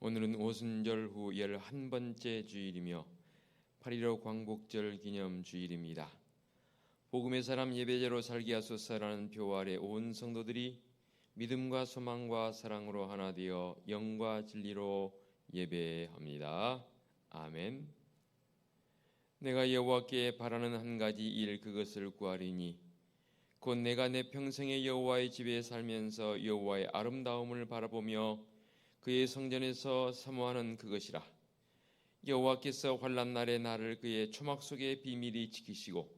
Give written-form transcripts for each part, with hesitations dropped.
오늘은 오순절 후 11번째 주일이며 8.15 광복절 기념 주일입니다. 복음의 사람 예배자로 살게 하소서라는 표 아래 온 성도들이 믿음과 소망과 사랑으로 하나 되어 영과 진리로 예배합니다. 아멘. 내가 여호와께 바라는 한 가지 일, 그것을 구하리니 곧 내가 내 평생에 여호와의 집에 살면서 여호와의 아름다움을 바라보며 그의 성전에서 사모하는 그것이라. 여호와께서 환난 날에 나를 그의 초막 속에 비밀히 지키시고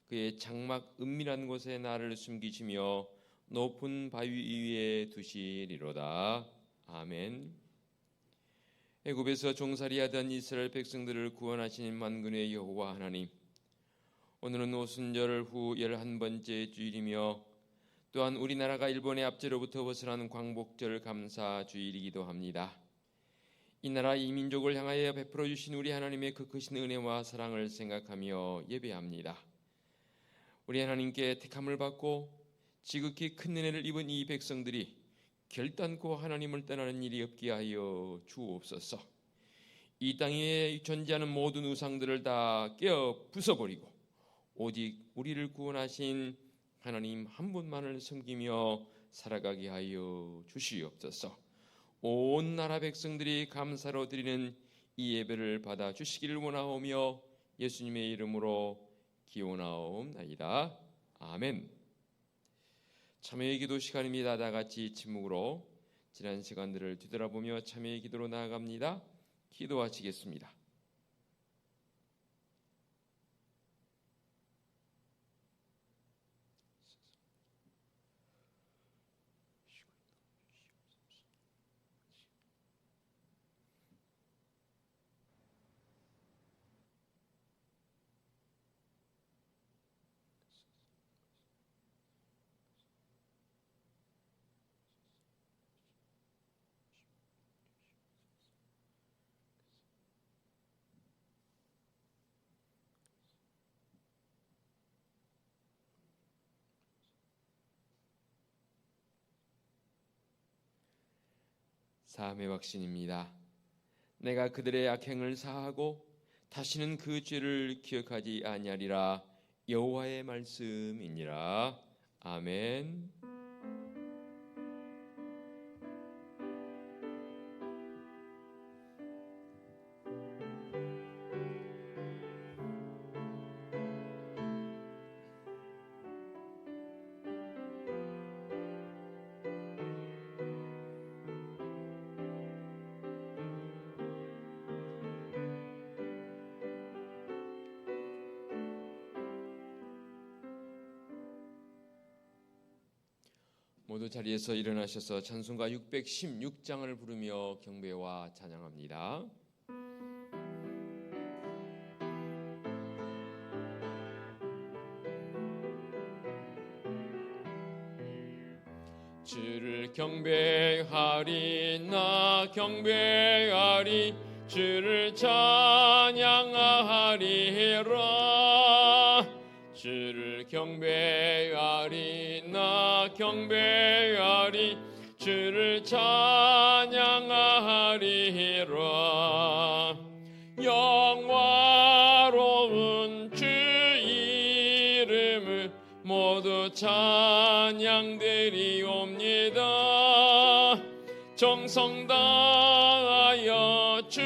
그의 장막 은밀한 곳에 나를 숨기시며 높은 바위 위에 두시리로다. 아멘. 애굽에서 종살이하던 이스라엘 백성들을 구원하신 만군의 여호와 하나님, 오늘은 오순절 후 11번째 주일이며 또한 우리나라가 일본의 압제로부터 벗어난 광복절 감사 주일이기도 합니다. 이 나라 이 민족을 향하여 베풀어 주신 우리 하나님의 그 크신 은혜와 사랑을 생각하며 예배합니다. 우리 하나님께 택함을 받고 지극히 큰 은혜를 입은 이 백성들이 결단코 하나님을 떠나는 일이 없게 하여 주옵소서. 이 땅에 존재하는 모든 우상들을 다 깨어 부숴버리고 오직 우리를 구원하신 하나님 한 분만을 섬기며 살아가게 하여 주시옵소서. 온 나라 백성들이 감사로 드리는 이 예배를 받아 주시기를 원하오며 예수님의 이름으로 기원하옵나이다. 아멘. 참회의 기도 시간입니다. 다 같이 침묵으로 지난 시간들을 뒤돌아보며 참회의 기도로 나아갑니다. 기도하시겠습니다. 사함의 확신입니다. 내가 그들의 악행을 사하고 다시는 그 죄를 기억하지 아니하리라. 여호와의 말씀이니라. 아멘. 모두 자리에서 일어나셔서 찬송가 616장을 부르며 경배와 찬양합니다. 주를 경배하리, 나 경배하리, 주를 찬양하리라. 주를 경배하리, 나 경배하리, 주를 찬양하리라. 영화로운 주 이름을 모두 찬양드리옵니다. 정성 다하여 주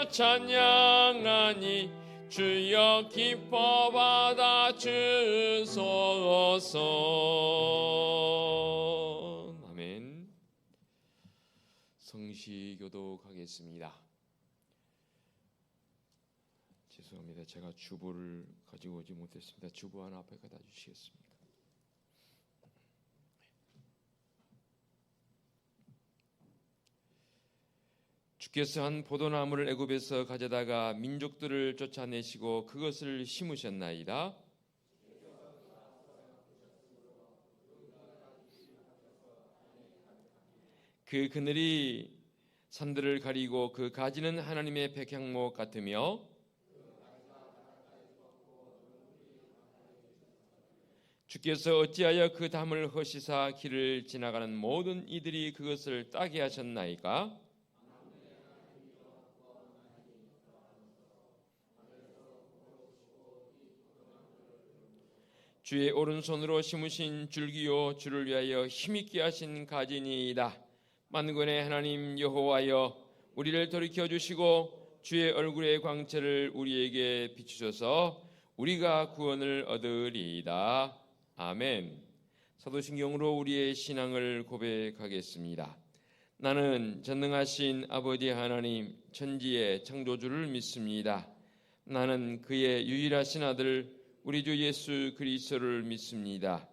찬양하니 주여 기뻐 받아 주소서. 아멘. 성시교도 가겠습니다. 죄송합니다. 제가 주보를 가지고 오지 못했습니다. 주보 하나 앞에 갖다 주시겠습니까? 주께서 한 포도나무를 애굽에서 가져다가 민족들을 쫓아내시고 그것을 심으셨나이다. 그 그늘이 산들을 가리고 그 가지는 하나님의 백향목 같으며 주께서 어찌하여 그 담을 허시사 길을 지나가는 모든 이들이 그것을 따게 하셨나이까? 주의 오른손으로 심으신 줄기요 주를 위하여 힘있게 하신 가지니이다. 만군의 하나님 여호와여, 우리를 돌이켜 주시고 주의 얼굴의 광채를 우리에게 비추셔서 우리가 구원을 얻으리이다. 아멘. 사도신경으로 우리의 신앙을 고백하겠습니다. 나는 전능하신 아버지 하나님 천지의 창조주를 믿습니다. 나는 그의 유일하신 아들 우리 주 예수 그리스도를 믿습니다.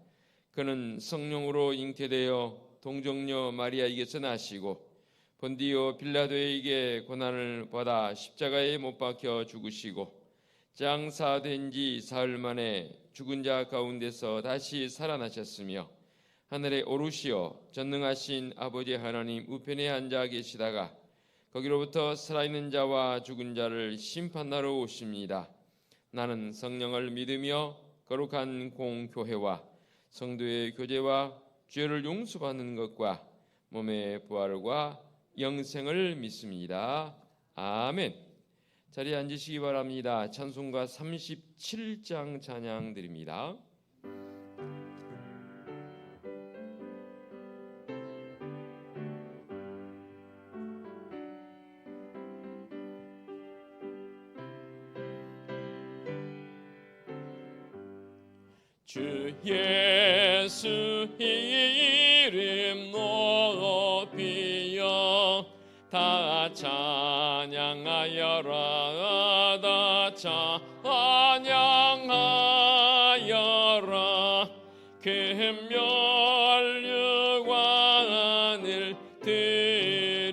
그는 성령으로 잉태되어 동정녀 마리아에게서 나시고 본디오 빌라도에게 고난을 받아 십자가에 못 박혀 죽으시고 장사된 지 사흘 만에 죽은 자 가운데서 다시 살아나셨으며 하늘에 오르시어 전능하신 아버지 하나님 우편에 앉아 계시다가 거기로부터 살아있는 자와 죽은 자를 심판하러 오십니다. 나는 성령을 믿으며 거룩한 공교회와 성도의 교제와 죄를 용서받는 것과 몸의 부활과 영생을 믿습니다. 아멘. 자리에 앉으시기 바랍니다. 찬송가 37장 찬양 드립니다. 주 예수 이름 높이여 다 찬양하여라, 다 찬양하여라. 금멸류관을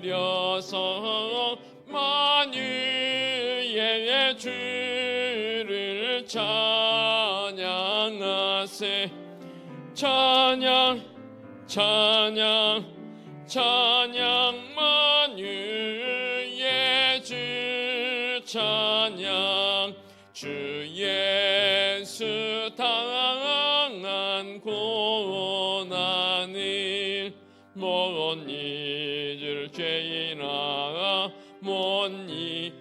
들여서 만유의 주를 찬양하세. 찬양 찬양 찬양 만유의 주 찬양. 주 예수 당한 고난을 못 잊을 죄인아, 못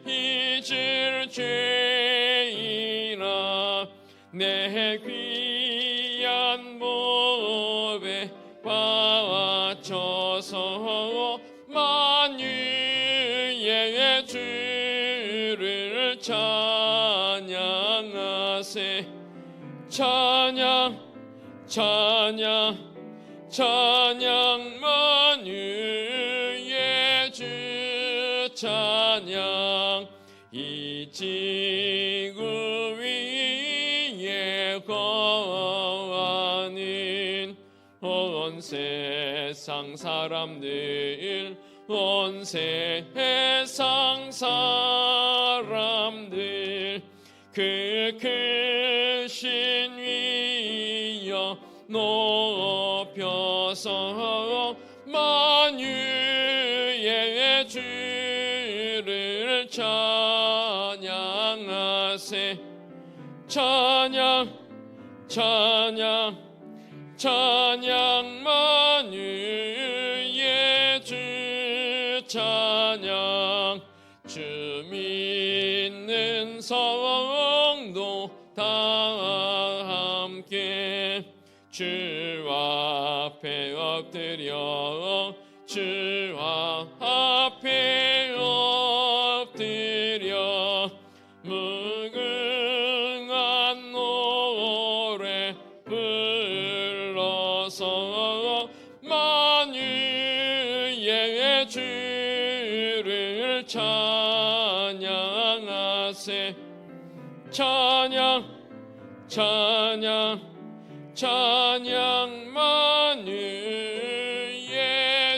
잊을 죄인아. 내 귀한 몸에 바쳐서 만유의 주를 찬양하세. 찬양 찬양 찬양 만유의 주 찬양. 이 지구 위에 거하는 온 세상 사람들, 온 세상 사람들, 그 크신 위여 높여서 만유의 주를 찬양하세. 찬양 찬양 찬양 만유의 주 찬양. 주 믿는 성도 다 함께 주 앞에 엎드려, 주 앞에 엎드려 무궁한 노래 불러서 만유의 주를 찬양하세. 찬양 찬양 찬양 만유의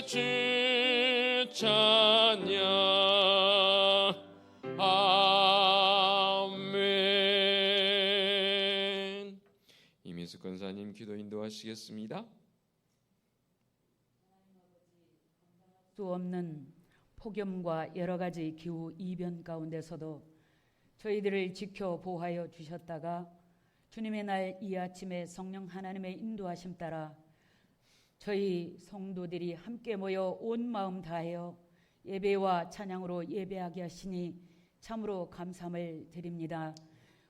주 찬양. 아멘. 이민수 권사님 기도 인도하시겠습니다. 수 없는 폭염과 여러 가지 기후 이변 가운데서도 저희들을 지켜 보호하여 주셨다가 주님의 날 이 아침에 성령 하나님의 인도하심 따라 저희 성도들이 함께 모여 온 마음 다하여 예배와 찬양으로 예배하게 하시니 참으로 감사함을 드립니다.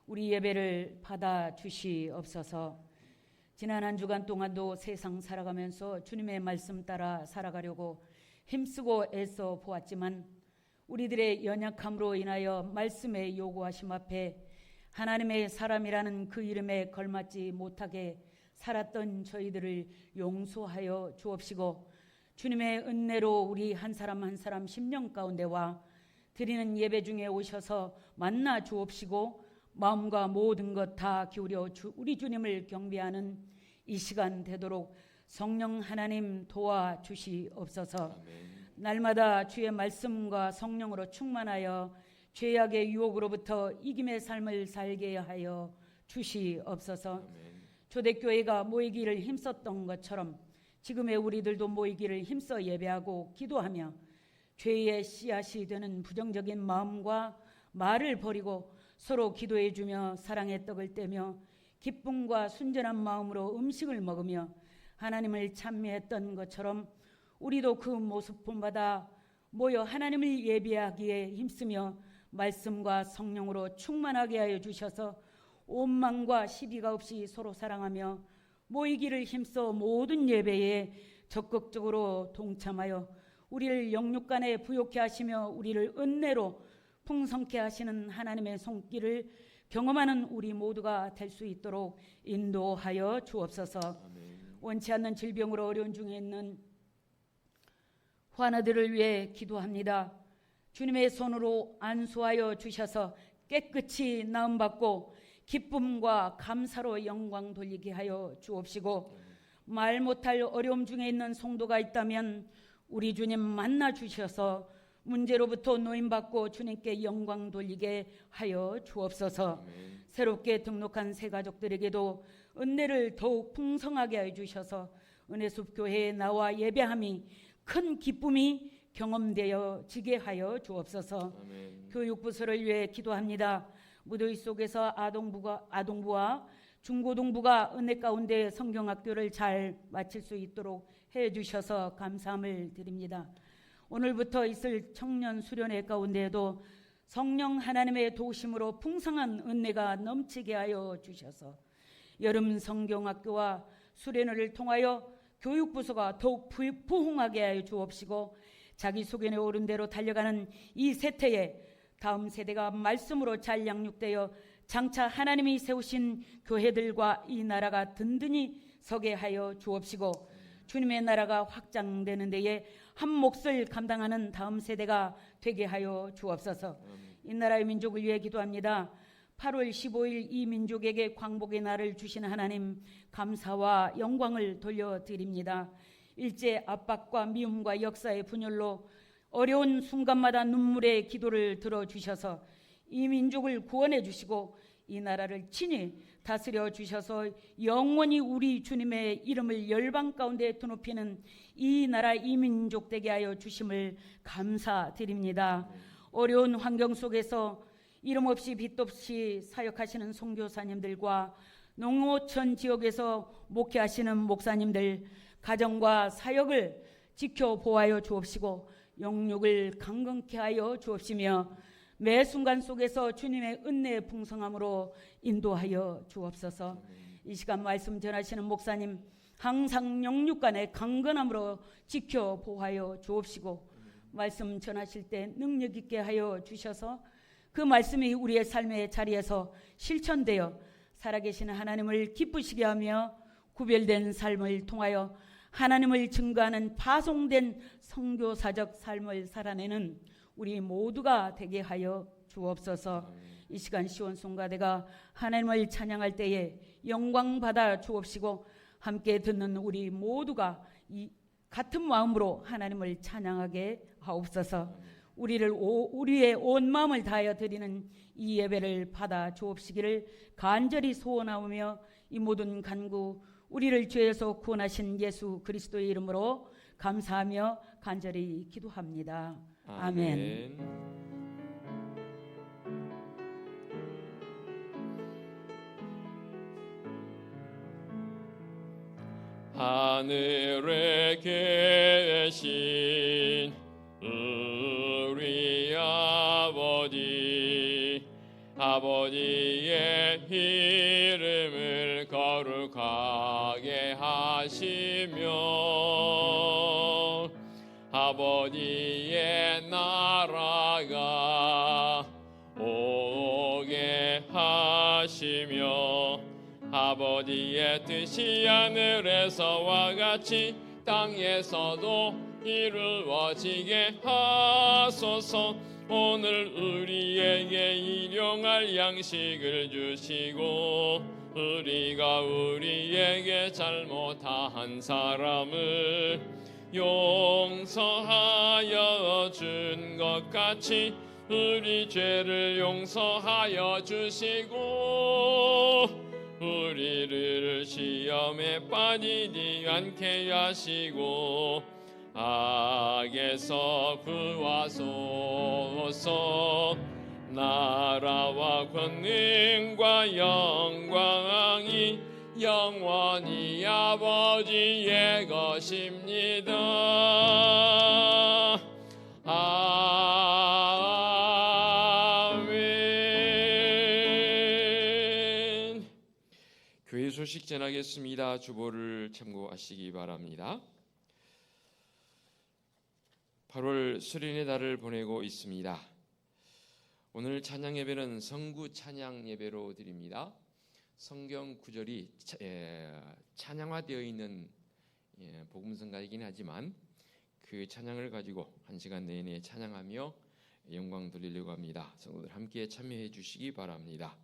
우리 예배를 받아 주시옵소서. 지난 한 주간 동안도 세상 살아가면서 주님의 말씀 따라 살아가려고 힘쓰고 애써 보았지만 우리들의 연약함으로 인하여 말씀의 요구하심 앞에 하나님의 사람이라는 그 이름에 걸맞지 못하게 살았던 저희들을 용서하여 주옵시고 주님의 은혜로 우리 한 사람 한 사람 심령 가운데와 드리는 예배 중에 오셔서 만나 주옵시고 마음과 모든 것 다 기울여 우리 주님을 경배하는 이 시간 되도록 성령 하나님 도와주시옵소서. 날마다 주의 말씀과 성령으로 충만하여 죄악의 유혹으로부터 이김의 삶을 살게 하여 주시옵소서. 초대교회가 모이기를 힘썼던 것처럼 지금의 우리들도 모이기를 힘써 예배하고 기도하며 죄의 씨앗이 되는 부정적인 마음과 말을 버리고 서로 기도해주며 사랑의 떡을 떼며 기쁨과 순전한 마음으로 음식을 먹으며 하나님을 찬미했던 것처럼 우리도 그 모습 본받아 모여 하나님을 예배하기에 힘쓰며 말씀과 성령으로 충만하게 하여 주셔서 원망과 시비가 없이 서로 사랑하며 모이기를 힘써 모든 예배에 적극적으로 동참하여 우리를 영육간에 부욕케 하시며 우리를 은혜로 풍성케 하시는 하나님의 손길을 경험하는 우리 모두가 될 수 있도록 인도하여 주옵소서. 원치 않는 질병으로 어려운 중에 있는 환우들을 위해 기도합니다. 주님의 손으로 안수하여 주셔서 깨끗이 나음받고 기쁨과 감사로 영광 돌리게 하여 주옵시고 말 못할 어려움 중에 있는 성도가 있다면 우리 주님 만나 주셔서 문제로부터 노임받고 주님께 영광 돌리게 하여 주옵소서. 새롭게 등록한 새 가족들에게도 은혜를 더욱 풍성하게 하여 주셔서 은혜숲 교회에 나와 예배함이 큰 기쁨이 경험되어 지게 하여 주옵소서. 교육부서를 위해 기도합니다. 무더위 속에서 아동부와 중고등부가 은혜 가운데 성경학교를 잘 마칠 수 있도록 해주셔서 감사함을 드립니다. 오늘부터 있을 청년 수련회 가운데에도 성령 하나님의 도우심으로 풍성한 은혜가 넘치게 하여 주셔서 여름 성경학교와 수련회를 통하여 교육부서가 더욱 부흥하게 하여 주옵시고 자기소견에 오른 대로 달려가는 이 세태에 다음 세대가 말씀으로 잘 양육되어 장차 하나님이 세우신 교회들과 이 나라가 든든히 서게 하여 주옵시고 주님의 나라가 확장되는 데에 한 몫을 감당하는 다음 세대가 되게 하여 주옵소서. 이 나라의 민족을 위해 기도합니다. 8월 15일 이 민족에게 광복의 날을 주신 하나님 감사와 영광을 돌려드립니다. 일제 압박과 미움과 역사의 분열로 어려운 순간마다 눈물의 기도를 들어주셔서 이 민족을 구원해 주시고 이 나라를 친히 다스려 주셔서 영원히 우리 주님의 이름을 열방 가운데 드높이는 이 나라 이 민족 되게 하여 주심을 감사드립니다. 어려운 환경 속에서 이름 없이 빛 없이 사역하시는 선교사님들과 농어촌 지역에서 목회하시는 목사님들 가정과 사역을 지켜보아여 주옵시고 영육을 강건케 하여 주옵시며 매 순간 속에서 주님의 은혜의 풍성함으로 인도하여 주옵소서. 이 시간 말씀 전하시는 목사님 항상 영육간의 강건함으로 지켜보아여 주옵시고 말씀 전하실 때 능력 있게 하여 주셔서 그 말씀이 우리의 삶의 자리에서 실천되어 살아계신 하나님을 기쁘시게 하며 구별된 삶을 통하여 하나님을 증거하는 파송된 선교사적 삶을 살아내는 우리 모두가 되게 하여 주옵소서. 이 시간 시온송가대가 하나님을 찬양할 때에 영광 받아 주옵시고 함께 듣는 우리 모두가 이 같은 마음으로 하나님을 찬양하게 하옵소서. 우리의 온 마음을 다하여 드리는 이 예배를 받아 주옵시기를 간절히 소원하오며 이 모든 간구 우리를 죄에서 구원하신 예수 그리스도의 이름으로 감사하며 간절히 기도합니다. 아멘. 하늘에 계신 우리 아버지의 이름을 거룩하게 하시며 아버지의 나라가 오게 하시며 아버지의 뜻이 하늘에서와 같이 땅에서도 이루어지게 하소서. 오늘 우리에게 일용할 양식을 주시고 우리가 우리에게 잘못한 사람을 용서하여 준 것 같이 우리 죄를 용서하여 주시고 우리를 시험에 빠지지 않게 하시고 악에서 구하소서. 나라와 권능과 영광이 영원히 아버지의 것입니다. 아멘. 교회 소식 전하겠습니다. 주보를 참고하시기 바랍니다. 8월 수련의 달을 보내고 있습니다. 오늘 찬양 예배는 성구 찬양 예배로 드립니다. 성경 구절이 찬양화되어 있는 복음성가이긴 하지만 그 찬양을 가지고 한 시간 내내 찬양하며 영광 돌리려고 합니다. 성도들 함께 참여해 주시기 바랍니다.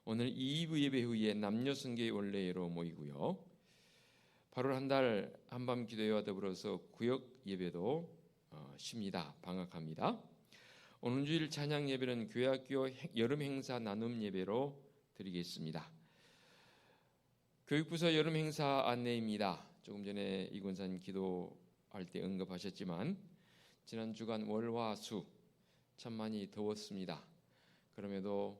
오늘 2부 예배 후에 남녀 성교의 원래로 모이고요. 8월 한 달 한밤 기도회와 더불어서 구역 예배도 쉽니다. 방학합니다. 오늘 주일 찬양 예배는 교회학교 여름 행사 나눔 예배로 드리겠습니다. 교육부서 여름 행사 안내입니다. 조금 전에 이권사님 기도할 때 언급하셨지만 지난 주간 월화수 참 많이 더웠습니다. 그럼에도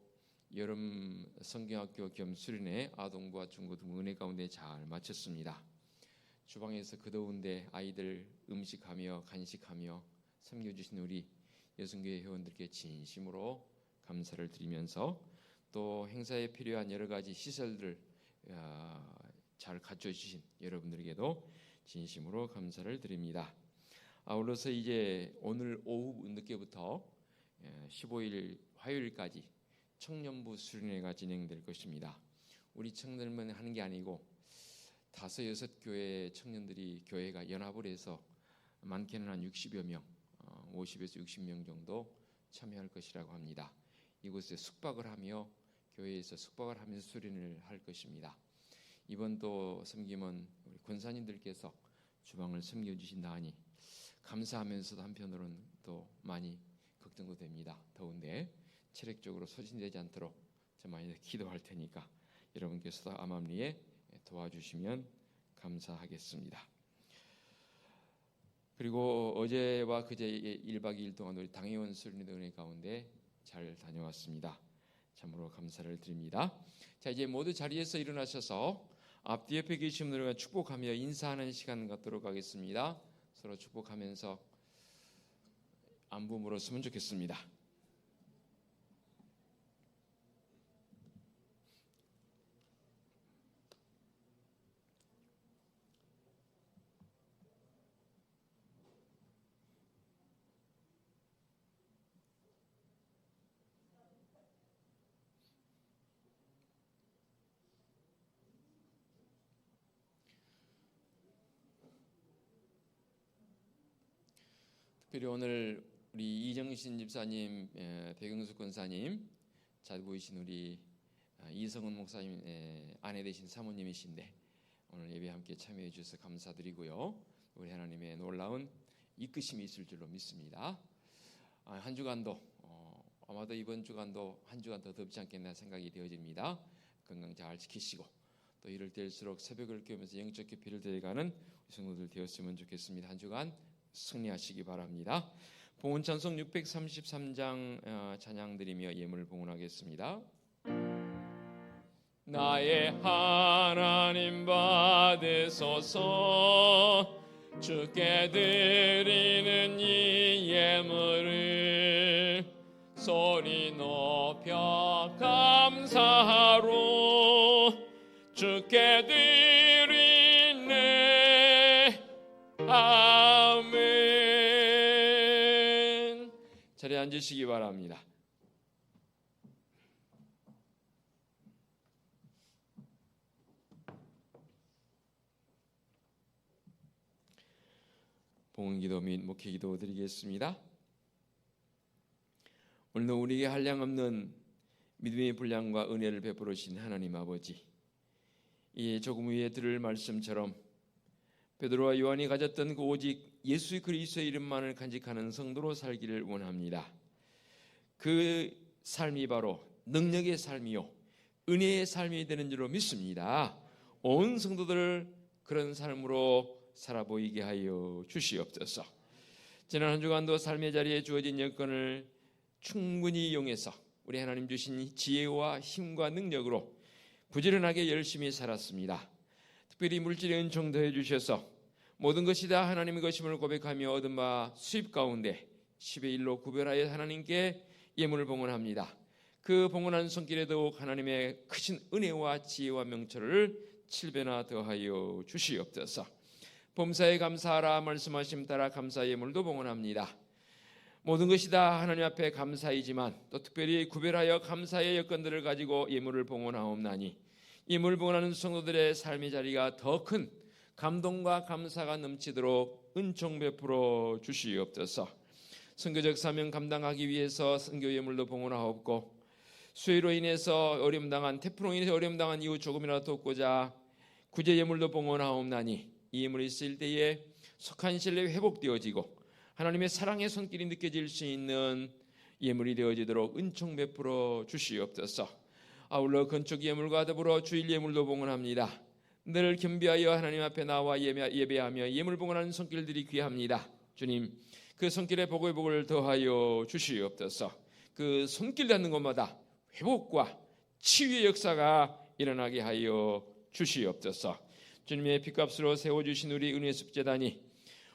여름 성경학교 겸 수련회 아동부와 중고등 은혜 가운데 잘 마쳤습니다. 주방에서 그 더운데 아이들 음식하며 간식하며 섬겨주신 우리 여성교회 회원들께 진심으로 감사를 드리면서 또 행사에 필요한 여러 가지 시설들 잘 갖춰주신 여러분들에게도 진심으로 감사를 드립니다. 아울러서 이제 오늘 오후 늦게부터 15일 화요일까지 청년부 수련회가 진행될 것입니다. 우리 청년만 하는 게 아니고 5, 6교회 청년들이 교회가 연합을 해서 많게는 한 60여 명, 50에서 60명 정도 참여할 것이라고 합니다. 이곳에 숙박을 하며 교회에서 숙박을 하면서 수련을 할 것입니다. 이번 또 섬김은 우리 권사님들께서 주방을 섬겨주신다 하니 감사하면서도 한편으로는 또 많이 걱정도 됩니다. 더운데 체력적으로 소진되지 않도록 좀 많이 기도할 테니까 여러분께서도 암암리에 도와주시면 감사하겠습니다. 그리고 어제와 그제 1박 2일 동안 우리 당회원 수련회 은혜 가운데 잘 다녀왔습니다. 참으로 감사를 드립니다. 자, 이제 모두 자리에서 일어나셔서 앞뒤 옆에 계신 분들과 축복하며 인사하는 시간 갖도록 하겠습니다. 서로 축복하면서 안부 물었으면 좋겠습니다. 특별히 오늘 우리 이정신 집사님, 백영숙 권사님, 잘 보이신 우리 이성은 목사님 아내 되신 사모님이신데 오늘 예배 함께 참여해 주셔서 감사드리고요. 우리 하나님의 놀라운 이끄심이 있을 줄로 믿습니다. 한 주간도 아마도 이번 주간도 한 주간 더 덥지 않겠나 생각이 되어집니다. 건강 잘 지키시고 또 이럴 때일수록 새벽을 깨우면서 영적 깊이를 데려가는 성도들 되었으면 좋겠습니다. 한 주간 승리하시기 바랍니다. 봉헌 찬송 633장 찬양드리며 예물을 봉헌하겠습니다. 나의 하나님 받으소서. 주께 드리는 이 예물을 소리 높여 감사하로 주께 드리는 앉으시기 바랍니다. 봉헌기도 및 목회기도 드리겠습니다. 오늘도 우리에게 한량없는 믿음의 분량과 은혜를 베풀으신 하나님 아버지, 이 조금 후에 들을 말씀처럼 베드로와 요한이 가졌던 그 오직 예수 그리스도의 이름만을 간직하는 성도로 살기를 원합니다. 그 삶이 바로 능력의 삶이요 은혜의 삶이 되는 줄로 믿습니다. 온 성도들을 그런 삶으로 살아보이게 하여 주시옵소서. 지난 한 주간도 삶의 자리에 주어진 여건을 충분히 이용해서 우리 하나님 주신 지혜와 힘과 능력으로 부지런하게 열심히 살았습니다. 특별히 물질의 은총 더해 주셔서 모든 것이 다 하나님의 것임을 고백하며 얻은 바 수입 가운데 10의 1로 구별하여 하나님께 예물을 봉헌합니다. 그 봉헌한 손길에 더욱 하나님의 크신 은혜와 지혜와 명철을 7배나 더하여 주시옵소서. 범사에 감사하라 말씀하심 따라 감사 예물도 봉헌합니다. 모든 것이 다 하나님 앞에 감사이지만 또 특별히 구별하여 감사의 여건들을 가지고 예물을 봉헌하옵나니 예물을 봉헌하는 성도들의 삶의 자리가 더 큰 감동과 감사가 넘치도록 은총 베풀어 주시옵소서. 선교적 사명 감당하기 위해서 선교 예물도 봉헌하옵고 수해로 인해서 어려움당한 태풍으로 인해서 어려움당한 이후 조금이라도 돕고자 구제 예물도 봉헌하옵나니 이 예물이 쓰일 때에 속한 신뢰 회복되어지고 하나님의 사랑의 손길이 느껴질 수 있는 예물이 되어지도록 은총 베풀어 주시옵소서. 아울러 건축 예물과 더불어 주일 예물도 봉헌합니다. 늘 겸비하여 하나님 앞에 나와 예배하며 예물 봉헌하는 손길들이 귀합니다. 주님, 그 손길에 복의 복을 더하여 주시옵소서. 그 손길 닿는 곳마다 회복과 치유의 역사가 일어나게 하여 주시옵소서. 주님의 핏값으로 세워주신 우리 은혜숲재단이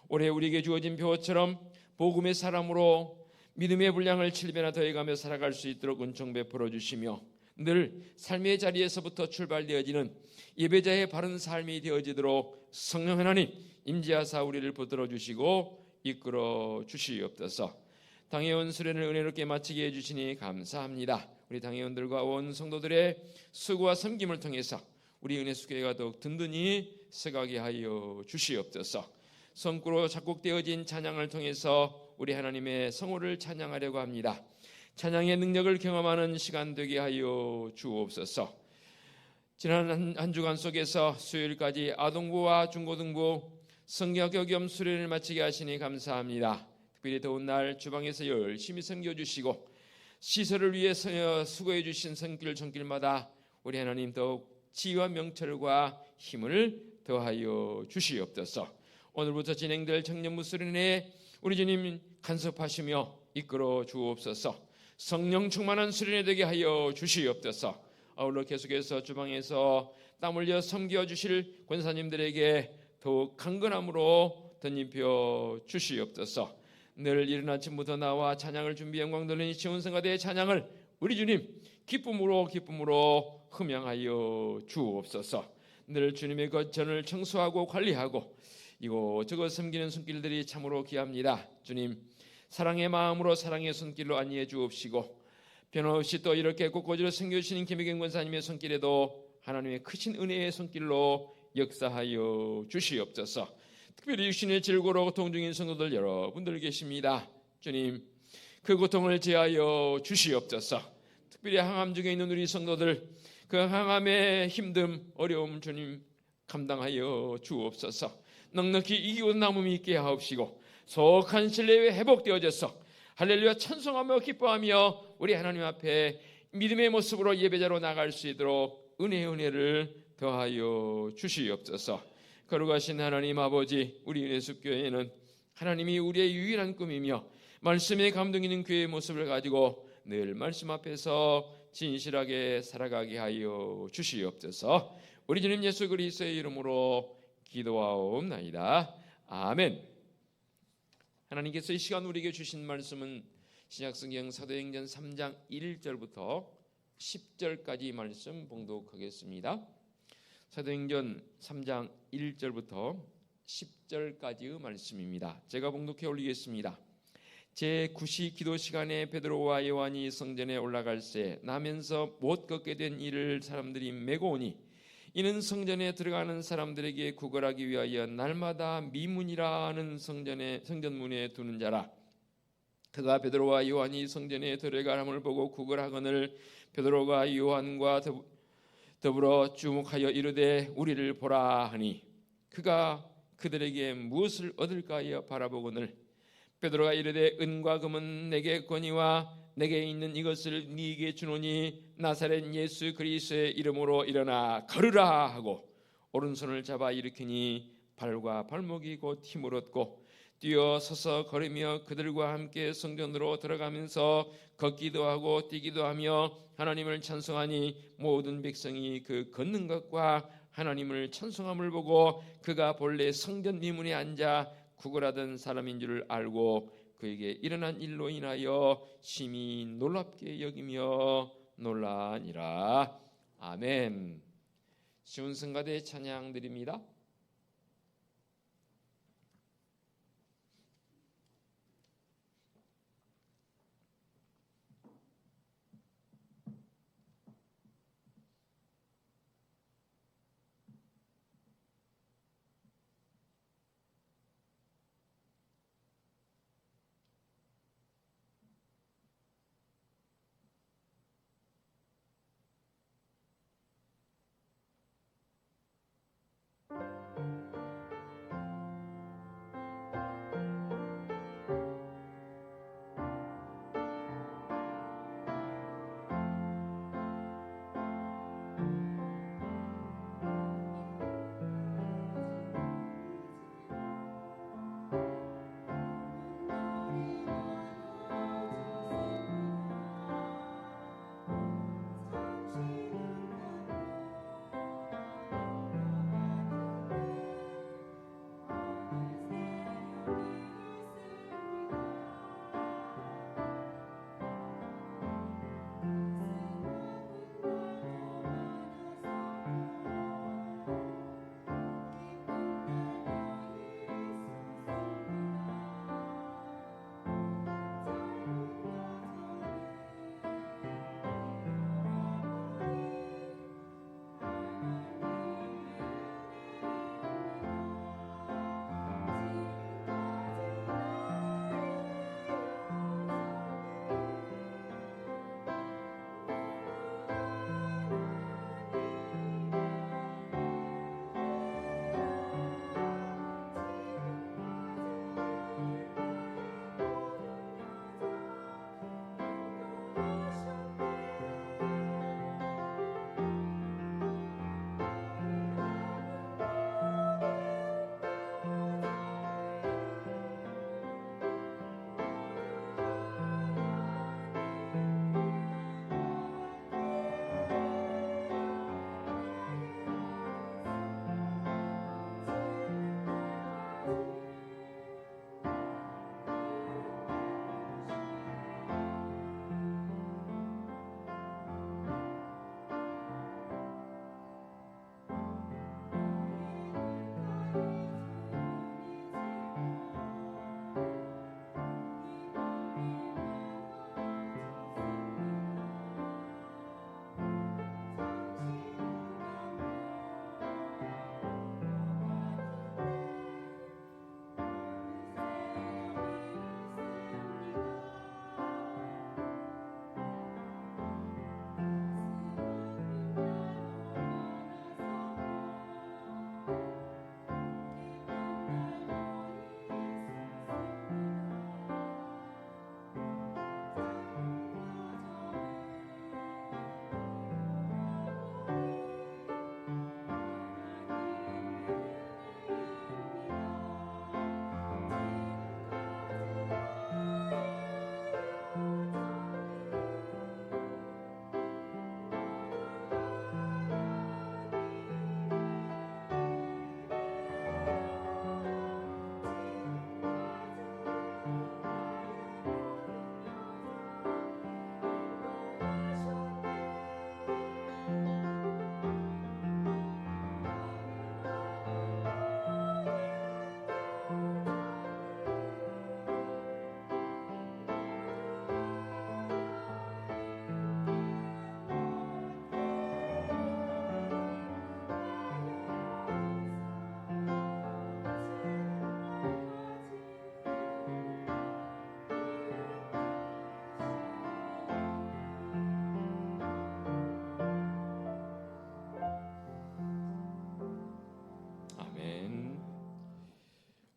올해 우리에게 주어진 표처럼 복음의 사람으로 믿음의 분량을 7배나 더해가며 살아갈 수 있도록 은총 베풀어 주시며 늘 삶의 자리에서부터 출발되어지는 예배자의 바른 삶이 되어지도록 성령 하나님 임재하사 우리를 붙들어 주시고 이끌어 주시옵소서. 당회원 수련을 은혜롭게 마치게 해주시니 감사합니다. 우리 당회원들과 온 성도들의 수고와 섬김을 통해서 우리 은혜수교회가 더욱 든든히 서가게 하여 주시옵소서. 성구로 작곡되어진 찬양을 통해서 우리 하나님의 성호를 찬양하려고 합니다. 찬양의 능력을 경험하는 시간 되게 하여 주옵소서. 지난 한 주간 속에서 수요일까지 아동부와 중고등부 성경학교 겸 수련을 마치게 하시니 감사합니다. 특별히 더운 날 주방에서 열심히 섬겨주시고 시설을 위해 수고해 주신 손길마다 우리 하나님 더욱 지혜와 명철과 힘을 더하여 주시옵소서. 오늘부터 진행될 청년부 수련회에 우리 주님 간섭하시며 이끌어 주옵소서. 성령 충만한 수련회 되게 하여 주시옵소서. 아울러 계속해서 주방에서 땀 흘려 섬겨주실 권사님들에게 더욱 강건함으로 덧입혀 주시옵소서. 늘 이른 아침부터 나와 찬양을 준비 영광 돌리는 시온성가대의 찬양을 우리 주님 기쁨으로 흠양하여 주옵소서. 늘 주님의 거전을 청소하고 관리하고 이곳저곳 섬기는 손길들이 참으로 귀합니다. 주님 사랑의 마음으로 사랑의 손길로 안위해 주옵시고 변함없이 또 이렇게 곳곳으로 섬겨주시는 김혜경 권사님의 손길에도 하나님의 크신 은혜의 손길로 역사하여 주시옵소서. 특별히 육신의 질고로 고통 중인 성도들 여러분들 계십니다. 주님 그 고통을 제하여 주시옵소서. 특별히 항암 중에 있는 우리 성도들 그 항암의 힘듦 어려움 주님 감당하여 주옵소서. 넉넉히 이기고 남음이 있게 하옵시고 속한 신뢰에 회복되어져서 할렐루야 찬송하며 기뻐하며 우리 하나님 앞에 믿음의 모습으로 예배자로 나갈 수 있도록 은혜를 더하여 주시옵소서. 거룩하신 하나님 아버지, 우리 은혜숲교회는 하나님이 우리의 유일한 꿈이며 말씀에 감동 있는 교회의 모습을 가지고 늘 말씀 앞에서 진실하게 살아가게 하여 주시옵소서. 우리 주님 예수 그리스도의 이름으로 기도하옵나이다. 아멘. 하나님께서 이 시간 우리에게 주신 말씀은 신약성경 사도행전 3장 1절부터 10절까지 말씀 봉독하겠습니다. 사도행전 3장 1절부터 10절까지의 말씀입니다. 제가 봉독해 올리겠습니다. 제9시 기도 시간에 베드로와 요한이 성전에 올라갈새 나면서 못 걷게 된 이를 사람들이 메고 오니 이는 성전에 들어가는 사람들에게 구걸하기 위하여 날마다 미문이라는 성전문에 두는 자라. 그가 베드로와 요한이 성전에 들어가함을 보고 구걸하거늘 베드로가 요한과 더불어 주목하여 이르되 우리를 보라 하니 그가 그들에게 무엇을 얻을까 하여 바라보거늘 베드로가 이르되 은과 금은 내게 거니와 내게 있는 이것을 네게 주노니 나사렛 예수 그리스도의 이름으로 일어나 걸으라 하고 오른손을 잡아 일으키니 발과 발목이 곧 힘을 얻고 뛰어 서서 걸으며 그들과 함께 성전으로 들어가면서 걷기도 하고 뛰기도 하며 하나님을 찬송하니 모든 백성이 그 걷는 것과 하나님을 찬송함을 보고 그가 본래 성전 미문에 앉아 구걸하던 사람인 줄 알고 그에게 일어난 일로 인하여 심히 놀랍게 여기며 놀라니라. 아멘. 쉬운 성가대 찬양 드립니다.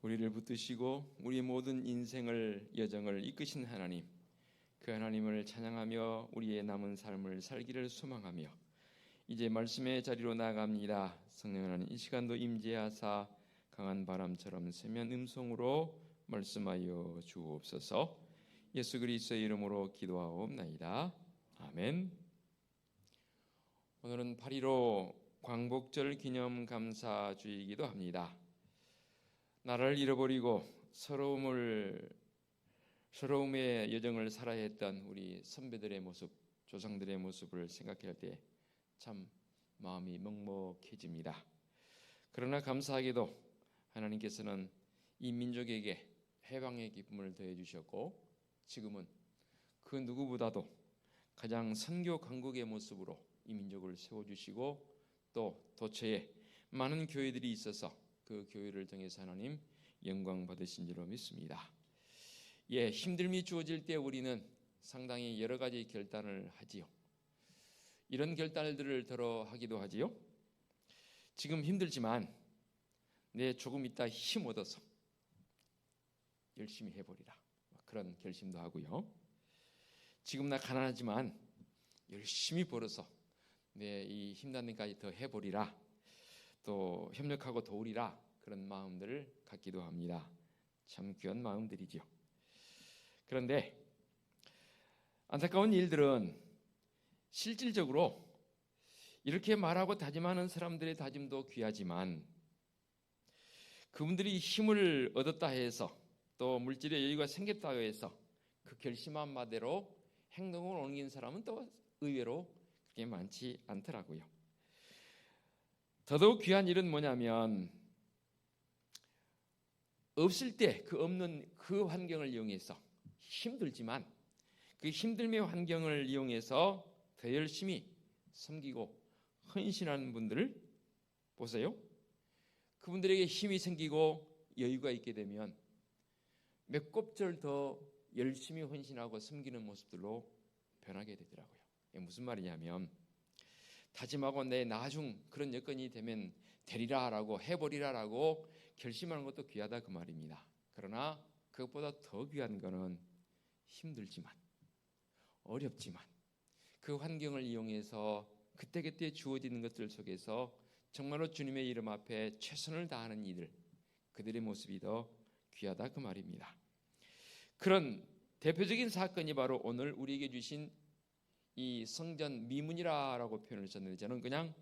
우리를 붙드시고 우리 모든 인생을 여정을 이끄신 하나님, 그 하나님을 찬양하며 우리의 남은 삶을 살기를 소망하며 이제 말씀의 자리로 나아갑니다. 성령 하나님, 이 시간도 임재하사 강한 바람처럼 세면 음성으로 말씀하여 주옵소서. 예수 그리스도의 이름으로 기도하옵나이다. 아멘. 오늘은 8.15 광복절 기념 감사주의이기도 합니다. 나라를 잃어버리고 서러움의 여정을 살아야 했던 우리 선배들의 모습, 조상들의 모습을 생각할 때 참 마음이 먹먹해집니다. 그러나 감사하게도 하나님께서는 이 민족에게 해방의 기쁨을 더해 주셨고 지금은 그 누구보다도 가장 선교 강국의 모습으로 이 민족을 세워주시고 또 도처에 많은 교회들이 있어서 그 교회를 통해서 하나님 영광 받으신 줄로 믿습니다. 힘듦이 주어질 때 우리는 상당히 여러 가지 결단을 하지요. 이런 결단들을 더러 하기도 하지요. 지금 힘들지만 조금 있다 힘 얻어서 열심히 해보리라, 그런 결심도 하고요. 지금 나 가난하지만 열심히 벌어서 이 힘든 데까지 더 해보리라, 또 협력하고 도우리라, 그런 마음들을 갖기도 합니다. 참 귀한 마음들이죠. 그런데 안타까운 일들은 실질적으로 이렇게 말하고 다짐하는 사람들의 다짐도 귀하지만 그분들이 힘을 얻었다 해서 또 물질의 여유가 생겼다 해서 그 결심한 바대로 행동을 옮긴 사람은 또 의외로 그렇게 많지 않더라고요. 더더욱 귀한 일은 뭐냐면 없을 때 그 없는 그 환경을 이용해서 힘들지만 그 힘듦의 환경을 이용해서 더 열심히 섬기고 헌신하는 분들을 보세요. 그분들에게 힘이 생기고 여유가 있게 되면 몇 곱절 더 열심히 헌신하고 섬기는 모습들로 변하게 되더라고요. 이게 무슨 말이냐면 다짐하고 내 나중 그런 여건이 되면 되리라라고 해버리라라고 결심하는 것도 귀하다 그 말입니다. 그러나 그것보다 더 귀한 거는 힘들지만 어렵지만 그 환경을 이용해서 그때그때 주어지는 것들 속에서 정말로 주님의 이름 앞에 최선을 다하는 이들, 그들의 모습이 더 귀하다 그 말입니다. 그런 대표적인 사건이 바로 오늘 우리에게 주신 이 성전 미문이라고 표현을 썼는데 저는 그냥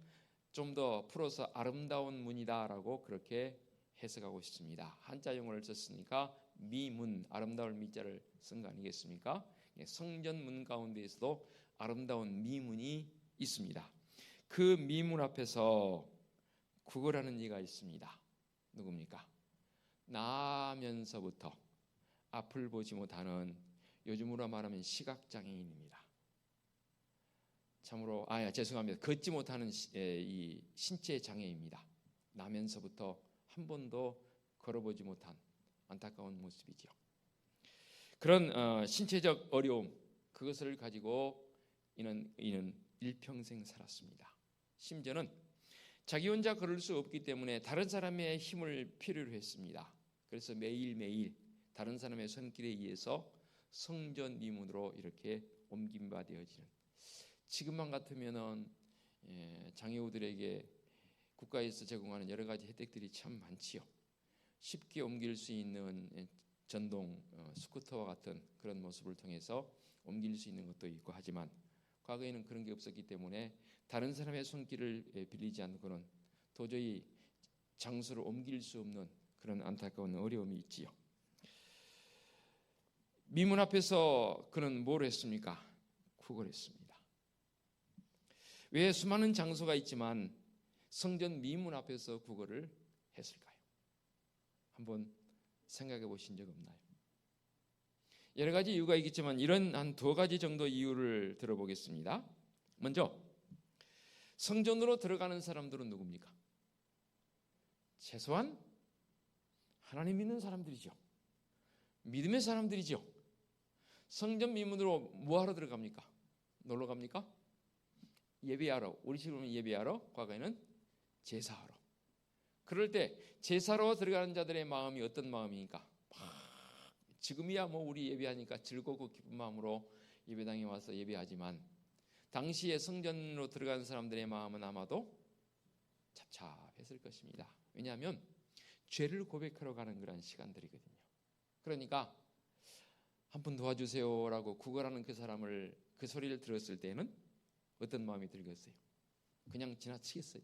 좀 더 풀어서 아름다운 문이다라고 그렇게 해석하고 싶습니다. 한자 용어를 썼으니까 미문, 아름다울 미자를 쓴 거 아니겠습니까? 성전 문 가운데에서도 아름다운 미문이 있습니다. 그 미문 앞에서 구걸하는 이가 있습니다. 누굽니까? 나면서부터 앞을 보지 못하는, 요즘으로 말하면 시각장애인입니다. 참으로 죄송합니다. 걷지 못하는 이 신체 장애입니다. 나면서부터 한 번도 걸어보지 못한 안타까운 모습이죠. 그런 신체적 어려움, 그것을 가지고 이는 일평생 살았습니다. 심지어는 자기 혼자 걸을 수 없기 때문에 다른 사람의 힘을 필요로 했습니다. 그래서 매일매일 다른 사람의 손길에 의해서 성전 미문으로 이렇게 옮김바 되어지는, 지금만 같으면은 장애우들에게 국가에서 제공하는 여러 가지 혜택들이 참 많지요. 쉽게 옮길 수 있는 전동 스쿠터와 같은 그런 모습을 통해서 옮길 수 있는 것도 있고 하지만 과거에는 그런 게 없었기 때문에 다른 사람의 손길을 빌리지 않고는 도저히 장소를 옮길 수 없는 그런 안타까운 어려움이 있지요. 미문 앞에서 그는 뭘 했습니까? 구걸했습니다. 왜 수많은 장소가 있지만 성전 미문 앞에서 구걸을 했을까요? 한번 생각해 보신 적 없나요? 여러 가지 이유가 있겠지만 이런 한 2가지 정도 이유를 들어보겠습니다. 먼저 성전으로 들어가는 사람들은 누굽니까? 최소한 하나님 믿는 사람들이죠. 믿음의 사람들이죠. 성전 미문으로 뭐하러 들어갑니까? 놀러 갑니까? 예배하러. 우리 식으로 예배하러, 과거에는 제사하러. 그럴 때 제사로 들어가는 자들의 마음이 어떤 마음입니까? 지금이야 뭐 우리 예배하니까 즐겁고 기쁜 마음으로 예배당에 와서 예배하지만 당시에 성전으로 들어가는 사람들의 마음은 아마도 잡잡했을 것입니다. 왜냐하면 죄를 고백하러 가는 그런 시간들이거든요. 그러니까 한 분 도와주세요라고 구걸하는 그 사람을 그 소리를 들었을 때는 어떤 마음이 들겠어요? 그냥 지나치겠어요.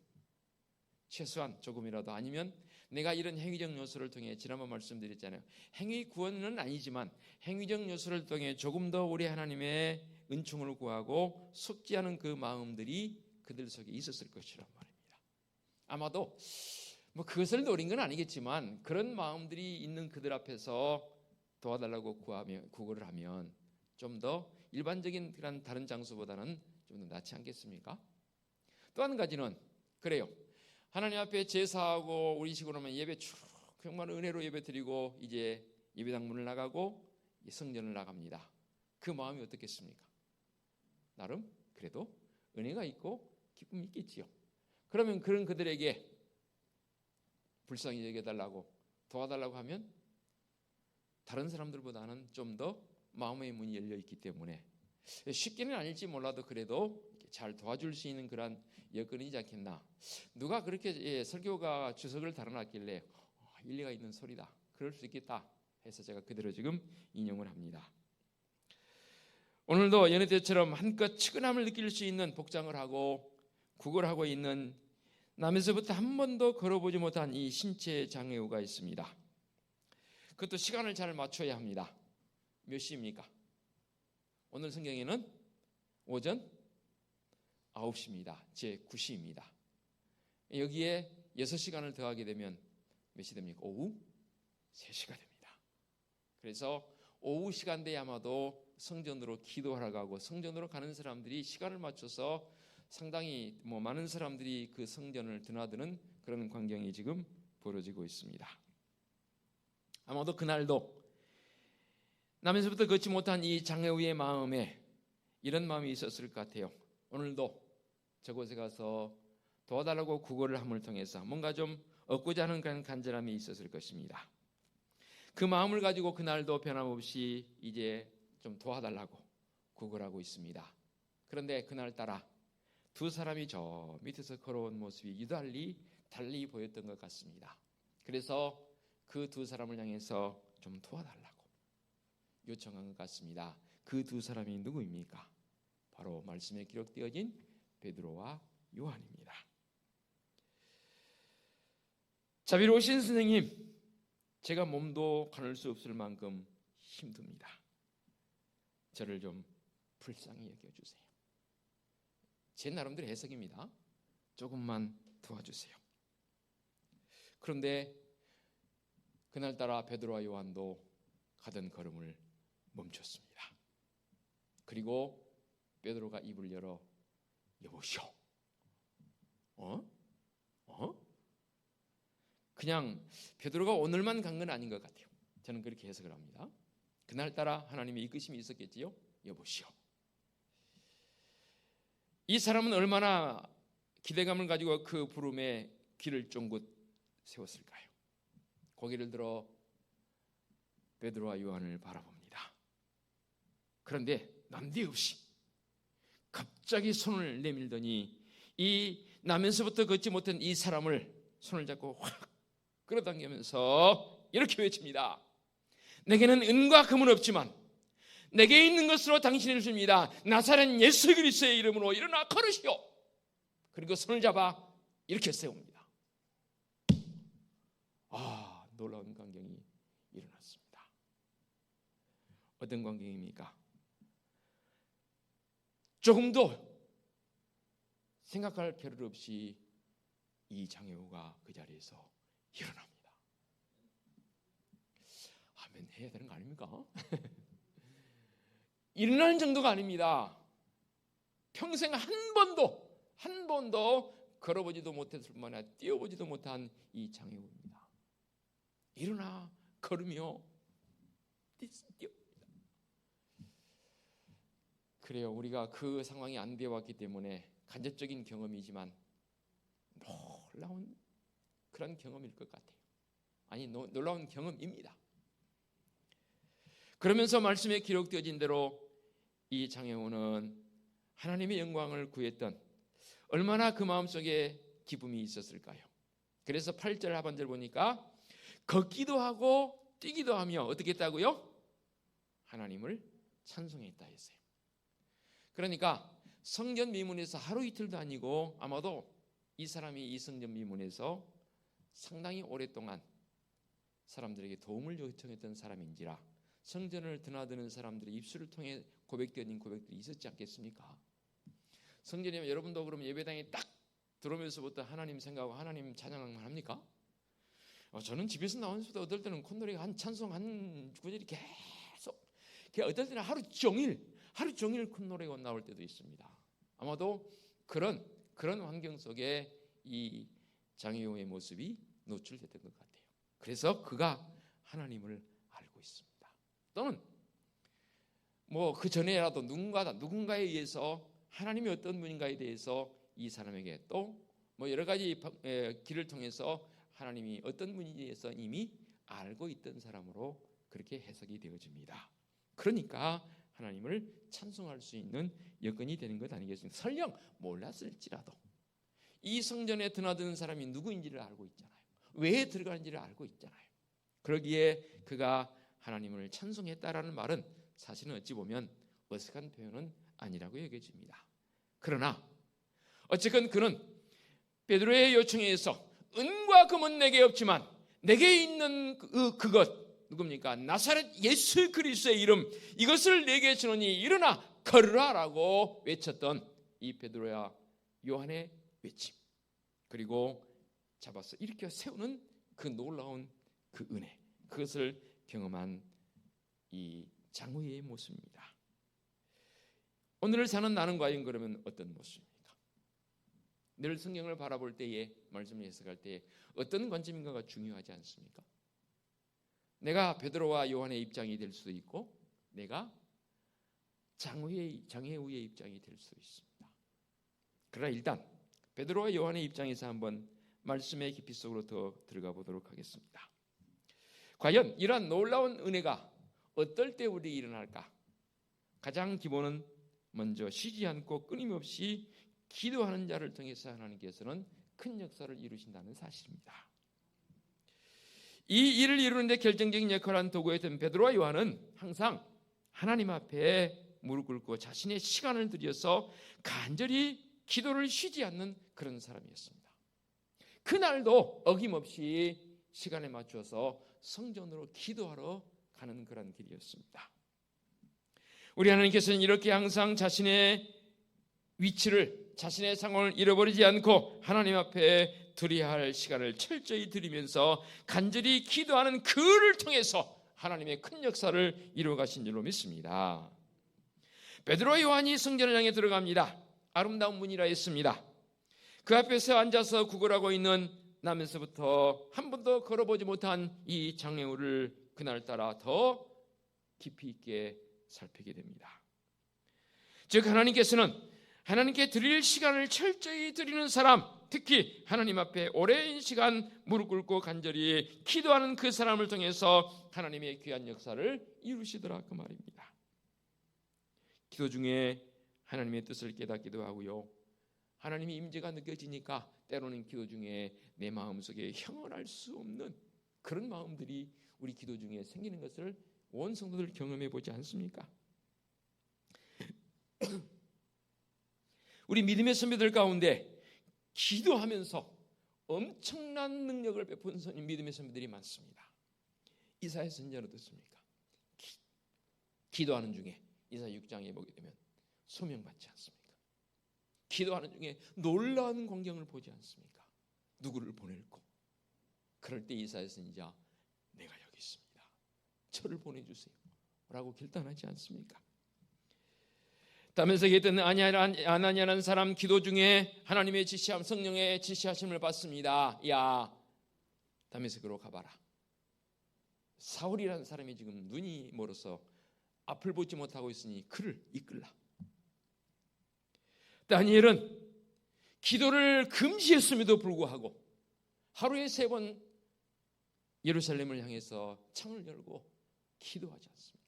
최소한 조금이라도, 아니면 내가 이런 행위적 요소를 통해 지난번 말씀드렸잖아요. 행위 구원은 아니지만 행위적 요소를 통해 조금 더 우리 하나님의 은총을 구하고 속죄하는 그 마음들이 그들 속에 있었을 것이란 말입니다. 아마도 뭐 그것을 노린 건 아니겠지만 그런 마음들이 있는 그들 앞에서 도와달라고 구걸을 하면 좀 더 일반적인 그런 다른 장소보다는 좀 더 낫지 않겠습니까? 또 한 가지는 그래요. 하나님 앞에 제사하고 우리 식으로 하면 예배 쭉 정말 은혜로 예배 드리고 이제 예배당 문을 나가고 성전을 나갑니다. 그 마음이 어떻겠습니까? 나름 그래도 은혜가 있고 기쁨이 있겠지요. 그러면 그런 그들에게 불쌍히 여겨달라고 도와달라고 하면 다른 사람들보다는 좀 더 마음의 문이 열려 있기 때문에 쉽게는 아닐지 몰라도 그래도 잘 도와줄 수 있는 그런 여건이지 않겠나. 누가 그렇게 설교가 주석을 달아놨길래 일리가 있는 소리다, 그럴 수 있겠다 해서 제가 그대로 지금 인용을 합니다. 오늘도 여느 때처럼 한껏 측은함을 느낄 수 있는 복장을 하고 구걸하고 있는 남에서부터 한 번도 걸어보지 못한 이 신체 장애우가 있습니다. 그것도 시간을 잘 맞춰야 합니다. 몇 시입니까? 오늘 성경에는 오전 9시입니다. 제 9시입니다. 여기에 6시간을 더하게 되면 몇 시 됩니까? 오후 3시가 됩니다. 그래서 오후 시간대에 아마도 성전으로 기도하러 가고 성전으로 가는 사람들이 시간을 맞춰서 상당히 많은 사람들이 그 성전을 드나드는 그런 광경이 지금 벌어지고 있습니다. 아마도 그날도 남에서부터 걷지 못한 이 장애우의 마음에 이런 마음이 있었을 것 같아요. 오늘도 저곳에 가서 도와달라고 구걸을 함을 통해서 뭔가 좀 얻고자 하는 그런 간절함이 있었을 것입니다. 그 마음을 가지고 그날도 변함없이 이제 좀 도와달라고 구걸하고 있습니다. 그런데 그날따라 두 사람이 저 밑에서 걸어온 모습이 유달리 달리 보였던 것 같습니다. 그래서 그 두 사람을 향해서 좀 도와달라고 요청한 것 같습니다. 그 두 사람이 누구입니까? 바로 말씀에 기록되어진 베드로와 요한입니다. 자비로우신 선생님, 제가 몸도 가눌 수 없을 만큼 힘듭니다. 저를 좀 불쌍히 여겨주세요. 제 나름대로 해석입니다. 조금만 도와주세요. 그런데 그날따라 베드로와 요한도 가던 걸음을 멈췄습니다. 그리고 베드로가 입을 열어 여보시오. 그냥 베드로가 오늘만 간 건 아닌 것 같아요. 저는 그렇게 해석을 합니다. 그날따라 하나님의 이끄심이 있었겠지요. 여보시오. 이 사람은 얼마나 기대감을 가지고 그 부름에 귀를 쫑긋 세웠을까요? 고개를 들어 베드로와 요한을 바라봅니다. 그런데 난데없이 갑자기 손을 내밀더니 이 나면서부터 걷지 못한 이 사람을 손을 잡고 확 끌어당기면서 이렇게 외칩니다. 내게는 은과 금은 없지만 내게 있는 것으로 당신을 줍니다. 나사렛 예수 그리스도의 이름으로 일어나 걸으시오. 그리고 손을 잡아 이렇게 세웁니다. 놀라운 광경이 일어났습니다. 어떤 광경입니까? 조금도 생각할 겨를 없이 이 장애우가 그 자리에서 일어납니다. 아멘 해야 되는 거 아닙니까? 일어나는 정도가 아닙니다. 평생 한 번도 걸어보지도 못했을 뿐만 아니라 뛰어보지도 못한 이 장애우입니다. 일어나 걸으며 뛰어. 그래요. 우리가 그 상황이 안 되어 왔기 때문에 간접적인 경험이지만 놀라운 그런 경험일 것 같아요. 아니, 놀라운 경험입니다. 그러면서 말씀에 기록되어진 대로 이 장애우는 하나님의 영광을 구했던, 얼마나 그 마음속에 기쁨이 있었을까요? 그래서 8절 하반절 보니까 걷기도 하고 뛰기도 하며 어떻게 했다고요? 하나님을 찬송했다 했어요. 그러니까 성전 미문에서 하루 이틀도 아니고 아마도 이 사람이 이 성전 미문에서 상당히 오랫동안 사람들에게 도움을 요청했던 사람인지라 성전을 드나드는 사람들의 입술을 통해 고백되는 고백들이 있었지 않겠습니까? 성전이면 여러분도 그러면 예배당에 딱 들어오면서부터 하나님 생각하고 하나님 찬양만 합니까? 저는 집에서 나오면서도 어떨 때는 콧노래가 한 찬송 한 구절이 계속, 어떨 때는 하루 종일 콧노래가 나올 때도 있습니다. 아마도 그런 환경 속에 이 장애우의 모습이 노출됐던 것 같아요. 그래서 그가 하나님을 알고 있습니다. 또는 뭐 그 전에라도 누군가에 의해서 하나님이 어떤 분인가에 대해서 이 사람에게 또 뭐 여러 가지 길을 통해서 하나님이 어떤 분인지에 대해서 이미 알고 있던 사람으로 그렇게 해석이 되어집니다. 그러니까 하나님을 찬송할 수 있는 여건이 되는 것 아니겠습니까? 설령 몰랐을지라도 이 성전에 드나드는 사람이 누구인지를 알고 있잖아요. 왜 들어가는지를 알고 있잖아요. 그러기에 그가 하나님을 찬송했다라는 말은 사실은 어찌 보면 어색한 표현은 아니라고 여겨집니다. 그러나 어쨌건 그는 베드로의 요청에 의해서 은과 금은 내게 없지만 내게 있는 그것 누굽니까? 나사렛 예수 그리스도의 이름, 이것을 내게 주노니 일어나 걸으라라고 외쳤던 이 베드로와 요한의 외침, 그리고 잡아서 일으켜 세우는 그 놀라운 그 은혜, 그것을 경험한 이 장후의 모습입니다. 오늘을 사는 나는 과연 그러면 어떤 모습입니까? 늘 성경을 바라볼 때에, 말씀을 해석할 때에 어떤 관점인가가 중요하지 않습니까? 내가 베드로와 요한의 입장이 될 수도 있고 내가 장애우의 입장이 될 수 있습니다. 그러나 일단 베드로와 요한의 입장에서 한번 말씀의 깊이 속으로 더 들어가 보도록 하겠습니다. 과연 이러한 놀라운 은혜가 어떨 때 우리에게 일어날까? 가장 기본은 먼저 쉬지 않고 끊임없이 기도하는 자를 통해서 하나님께서는 큰 역사를 이루신다는 사실입니다. 이 일을 이루는데 결정적인 역할을 한 도구였던 베드로와 요한은 항상 하나님 앞에 무릎 꿇고 자신의 시간을 들여서 간절히 기도를 쉬지 않는 그런 사람이었습니다. 그날도 어김없이 시간에 맞춰서 성전으로 기도하러 가는 그런 길이었습니다. 우리 하나님께서는 이렇게 항상 자신의 위치를, 자신의 상황을 잃어버리지 않고 하나님 앞에 드려야 할 시간을 철저히 드리면서 간절히 기도하는 그를 통해서 하나님의 큰 역사를 이루어 가신 줄로 믿습니다. 베드로와 요한이 성전을 향해 들어갑니다. 아름다운 문이라 했습니다. 그 앞에서 앉아서 구걸하고 있는 나면서부터 한 번도 걸어보지 못한 이 장애우를 그날따라 더 깊이 있게 살피게 됩니다. 즉 하나님께서는 하나님께 드릴 시간을 철저히 드리는 사람, 특히 하나님 앞에 오랜 시간 무릎 꿇고 간절히 기도하는 그 사람을 통해서 하나님의 귀한 역사를 이루시더라 그 말입니다. 기도 중에 하나님의 뜻을 깨닫기도 하고요, 하나님의 임재가 느껴지니까 때로는 기도 중에 내 마음속에 형언할 수 없는 그런 마음들이 우리 기도 중에 생기는 것을 온 성도들 경험해 보지 않습니까? 우리 믿음의 선배들 가운데 기도하면서 엄청난 능력을 베푼 믿음의 선배들이 많습니다. 이사야 선지자는 어떻습니까? 기도하는 중에 이사야 6장에 보게 되면 소명받지 않습니까? 기도하는 중에 놀라운 광경을 보지 않습니까? 누구를 보낼고? 그럴 때 이사야 선지자, 내가 여기 있습니다, 저를 보내주세요 라고 결단하지 않습니까? 다면서 했던 아나니아라는 사람 기도 중에 하나님의 지시함, 성령의 지시하심을 받습니다. 야, 다메섹으로 가봐라. 사울이라는 사람이 지금 눈이 멀어서 앞을 보지 못하고 있으니 그를 이끌라. 다니엘은 기도를 금지했음에도 불구하고 하루에 3번 예루살렘을 향해서 창을 열고 기도하지 않습니까?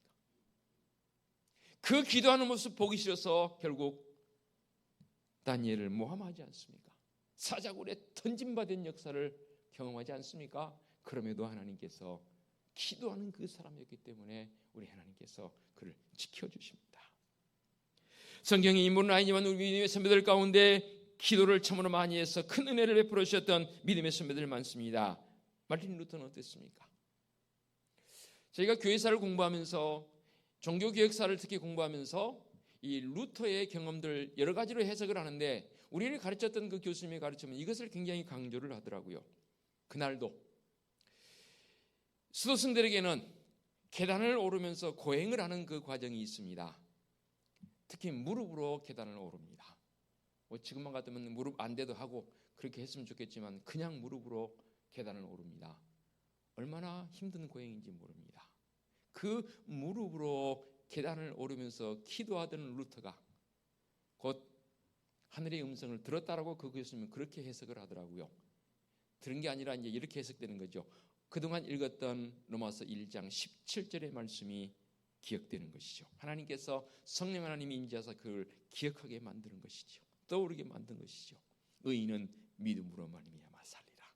그 기도하는 모습 보기 싫어서 결국 다니엘을 모함하지 않습니까? 사자굴에 던짐받은 역사를 경험하지 않습니까? 그럼에도 하나님께서 기도하는 그 사람이었기 때문에 우리 하나님께서 그를 지켜주십니다. 성경의 인물은 아니지만 우리 믿음의 선배들 가운데 기도를 참으로 많이 해서 큰 은혜를 베풀어 주셨던 믿음의 선배들 많습니다. 마르틴 루터는 어땠습니까? 저희가 교회사를 공부하면서 종교개혁사를 특히 공부하면서 이 루터의 경험들 여러 가지로 해석을 하는데 우리를 가르쳤던 그 교수님이 가르치면 이것을 굉장히 강조를 하더라고요. 그날도 수도승들에게는 계단을 오르면서 고행을 하는 그 과정이 있습니다. 특히 무릎으로 계단을 오릅니다. 뭐 지금만 같으면 무릎 안 대도 하고 그렇게 했으면 좋겠지만 그냥 무릎으로 계단을 오릅니다. 얼마나 힘든 고행인지 모릅니다. 그 무릎으로 계단을 오르면서 기도하던 루터가 곧 하늘의 음성을 들었다라고 그 교수님은 그렇게 해석을 하더라고요. 들은 게 아니라 이제 이렇게 해석되는 거죠. 그동안 읽었던 로마서 1장 17절의 말씀이 기억되는 것이죠. 하나님께서 성령 하나님이 임재하사 그를 기억하게 만드는 것이죠. 떠오르게 만든 것이죠. 의인은 믿음으로 말미암아 살리라.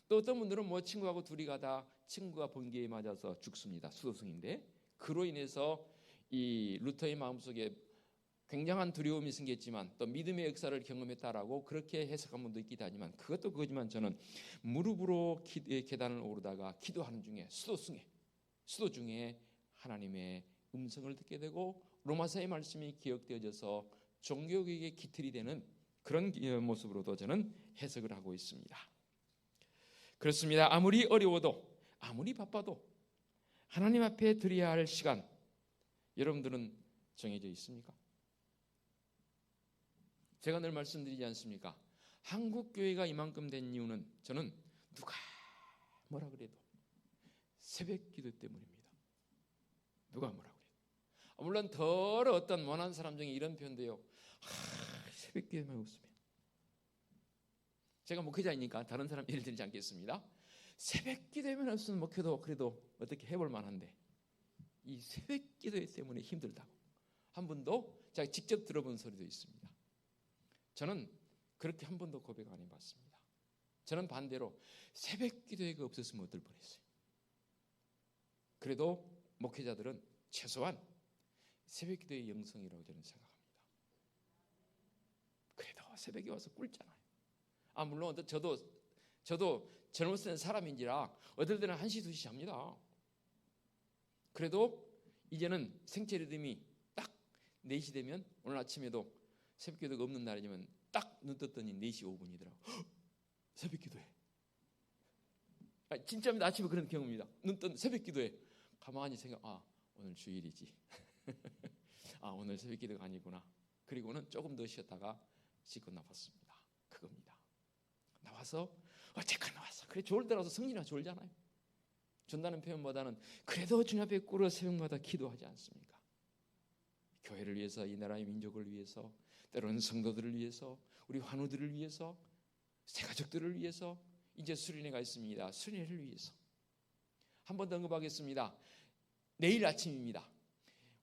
또 어떤 분들은 뭐 친구하고 둘이 가다 친구가 번개에 맞아서 죽습니다. 수도승인데 그로 인해서 이 루터의 마음속에 굉장한 두려움이 생겼지만 또 믿음의 역사를 경험했다라고 그렇게 해석한 분도 있기도 하지만 그것도 그거지만 저는 무릎으로 계단을 오르다가 기도하는 중에 수도 중에 하나님의 음성을 듣게 되고 로마서의 말씀이 기억되어져서 종교개혁의 기틀이 되는 그런 모습으로도 저는 해석을 하고 있습니다. 그렇습니다. 아무리 어려워도 아무리 바빠도 하나님 앞에 드려야 할 시간 여러분들은 정해져 있습니까? 제가 늘 말씀드리지 않습니까? 한국 교회가 이만큼 된 이유는 저는 누가 뭐라 그래도 새벽 기도 때문입니다. 누가 뭐라 그래도. 물론 덜 어떤 원한 사람 중에 이런 표현도요. 새벽 기도만 없으면. 제가 목회자이니까 다른 사람 예를 들지 않겠습니다. 새벽 기도만 없으면 목회도 그래도 어떻게 해볼 만한데 이 새벽 기도 때문에 힘들다고 한 분도 제가 직접 들어본 소리도 있습니다. 저는 그렇게 한 번도 고백 안 해봤습니다. 저는 반대로 새벽 기도회가 없었으면 어떨 뻔했어요. 그래도 목회자들은 최소한 새벽 기도의 영성이라고 저는 생각합니다. 그래도 새벽에 와서 꿀잖아요. 물론 저도 젊었을 때 사람인지라 어떨 때는 1시, 2시 잡니다. 그래도 이제는 생체 리듬이 딱 4시 되면 오늘 아침에도 새벽 기도가 없는 날이지만 딱 눈 떴더니 4시 5분이더라고요. 새벽 기도해. 진짜입니다. 아침에 그런 경험입니다. 눈 떴는데 새벽 기도해. 가만히 생각, 오늘 주일이지. 오늘 새벽 기도가 아니구나. 그리고는 조금 더 쉬었다가 씻고 나왔습니다. 그겁니다. 나와서 어쨌건 나왔어. 그래 좋을 때라서 성진아 졸잖아요. 준다는 표현보다는 그래도 주님 앞에 꿇어 새벽마다 기도하지 않습니까? 교회를 위해서, 이 나라의 민족을 위해서, 때로는 성도들을 위해서, 우리 환우들을 위해서, 새 가족들을 위해서, 이제 수련회가 있습니다. 수련회를 위해서 한 번 더 언급하겠습니다. 내일 아침입니다.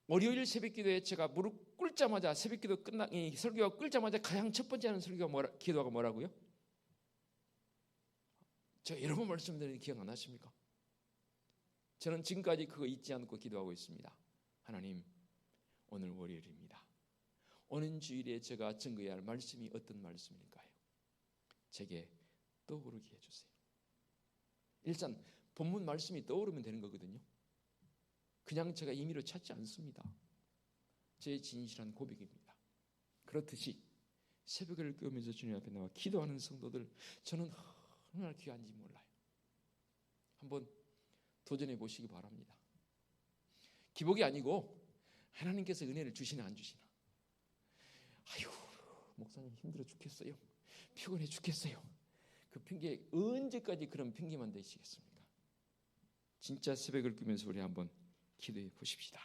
월요일 새벽 기도에 제가 무릎 꿇자마자 새벽 기도 설교가 꿇자마자 가장 첫 번째 하는 기도가 뭐라고요? 저 여러 번 말씀드렸는데 기억 안 나십니까? 저는 지금까지 그거 잊지 않고 기도하고 있습니다. 하나님, 오늘 월요일입니다. 오는 주일에 제가 증거해야 할 말씀이 어떤 말씀일까요? 제게 떠오르게 해주세요. 일단 본문 말씀이 떠오르면 되는 거거든요. 그냥 제가 임의로 찾지 않습니다. 제 진실한 고백입니다. 그렇듯이 새벽을 깨우면서 주님 앞에 나와 기도하는 성도들, 저는 얼마나 귀한지 몰라요. 한번 도전해 보시기 바랍니다. 기복이 아니고 하나님께서 은혜를 주시나 안 주시나. 아유, 목사님 힘들어 죽겠어요. 피곤해 죽겠어요. 그 핑계 언제까지 그런 핑계만 대시겠습니까? 진짜 새벽을 꾸면서 우리 한번 기도해 보십시다.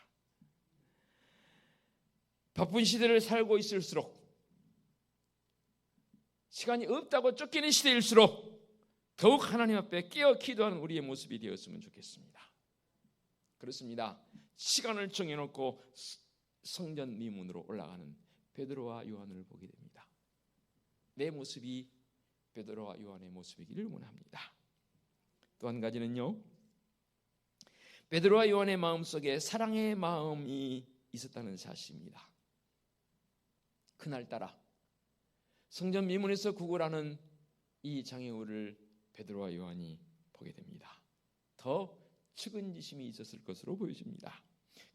바쁜 시대를 살고 있을수록, 시간이 없다고 쫓기는 시대일수록 더욱 하나님 앞에 깨어 기도하는 우리의 모습이 되었으면 좋겠습니다. 그렇습니다. 시간을 정해놓고 성전 미문으로 올라가는 베드로와 요한을 보게 됩니다. 내 모습이 베드로와 요한의 모습이기를 원합니다. 또 한 가지는요, 베드로와 요한의 마음속에 사랑의 마음이 있었다는 사실입니다. 그날따라 성전 미문에서 구걸하는 이 장애우를 베드로와 요한이 보게 됩니다. 더 측은지심이 있었을 것으로 보여집니다.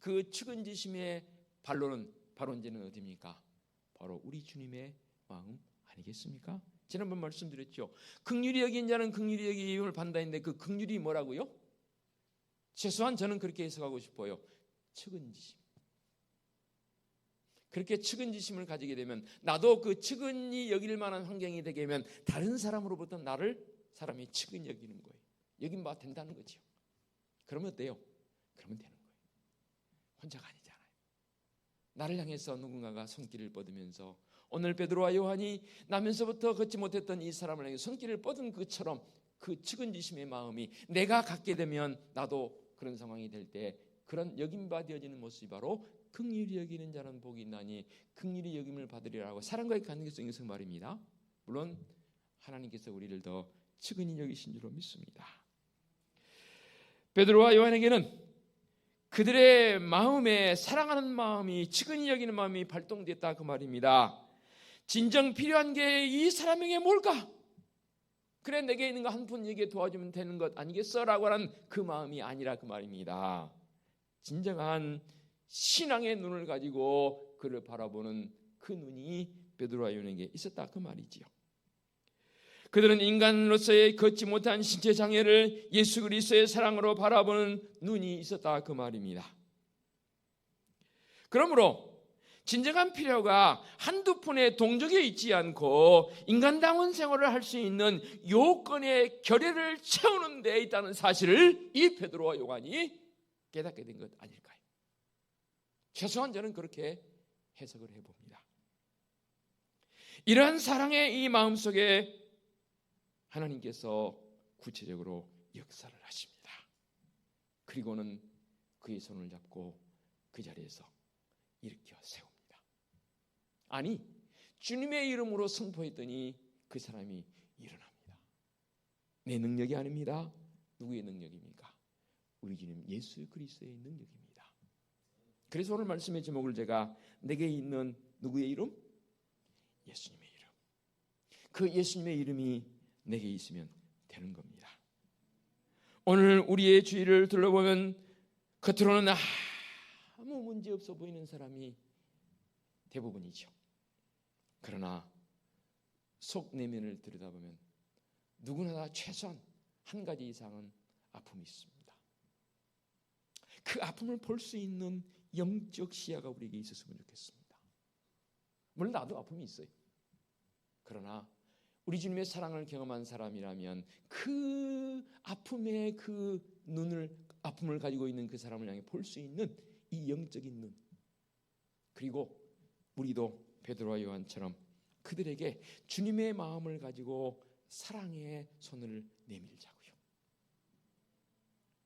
그 측은지심의 반론은 바로 이제는 어디입니까? 바로 우리 주님의 마음 아니겠습니까? 지난번 말씀드렸죠. 긍휼히 여긴 자는 긍휼히 여김을 받는다 했는데 그 긍휼이 뭐라고요? 최소한 저는 그렇게 해석하고 싶어요. 측은지심. 그렇게 측은지심을 가지게 되면 나도 그 측은히 여길 만한 환경이 되게 되면 다른 사람으로부터 나를 사람이 측은히 여기는 거예요. 여긴 봐 된다는 거죠. 그러면 어때요? 그러면 되는 거예요. 혼자가 아니잖아요. 나를 향해서 누군가가 손길을 뻗으면서 오늘 베드로와 요한이 나면서부터 걷지 못했던 이 사람을 향해 손길을 뻗은 것처럼 그 측은지심의 마음이 내가 갖게 되면 나도 그런 상황이 될 때 그런 여김받아지는 모습이 바로 긍휼히 여기는 자는 복이 있나니 긍휼히 여김을 받으리라고 사랑과의 관계성 에서 말입니다. 물론 하나님께서 우리를 더 측은히 여기신 줄로 믿습니다. 베드로와 요한에게는 그들의 마음에 사랑하는 마음이 측은히 여기는 마음이 발동됐다 그 말입니다. 진정 필요한 게 이 사람에게 뭘까? 그래 내게 있는 거 한 푼에게 도와주면 되는 것 아니겠어? 라고 하는 그 마음이 아니라 그 말입니다. 진정한 신앙의 눈을 가지고 그를 바라보는 그 눈이 베드로와 요한에게 있었다 그 말이지요. 그들은 인간으로서의 걷지 못한 신체 장애를 예수 그리스도의 사랑으로 바라보는 눈이 있었다 그 말입니다. 그러므로 진정한 필요가 한두 푼에 동적에 있지 않고 인간다운 생활을 할 수 있는 요건의 결의를 채우는 데 있다는 사실을 이 베드로와 요한이 깨닫게 된 것 아닐까요? 최소한 저는 그렇게 해석을 해봅니다. 이러한 사랑의 이 마음속에 하나님께서 구체적으로 역사를 하십니다. 그리고는 그의 손을 잡고 그 자리에서 일으켜 세웁니다. 아니 주님의 이름으로 선포했더니 그 사람이 일어납니다. 내 능력이 아닙니다. 누구의 능력입니까? 우리 주님 예수 그리스도의 능력입니다. 그래서 오늘 말씀의 제목을 제가 내게 있는 누구의 이름? 예수님의 이름. 그 예수님의 이름이 내게 있으면 되는 겁니다. 오늘 우리의 주위를 둘러보면 겉으로는 아무 문제 없어 보이는 사람이 대부분이죠. 그러나 속 내면을 들여다보면 누구나 다 최소한 한 가지 이상은 아픔이 있습니다. 그 아픔을 볼 수 있는 영적 시야가 우리에게 있었으면 좋겠습니다. 물론 나도 아픔이 있어요. 그러나 우리 주님의 사랑을 경험한 사람이라면 그 아픔의 그 눈을 아픔을 가지고 있는 그 사람을 향해 볼 수 있는 이 영적인 눈, 그리고 우리도 베드로와 요한처럼 그들에게 주님의 마음을 가지고 사랑의 손을 내밀자고요.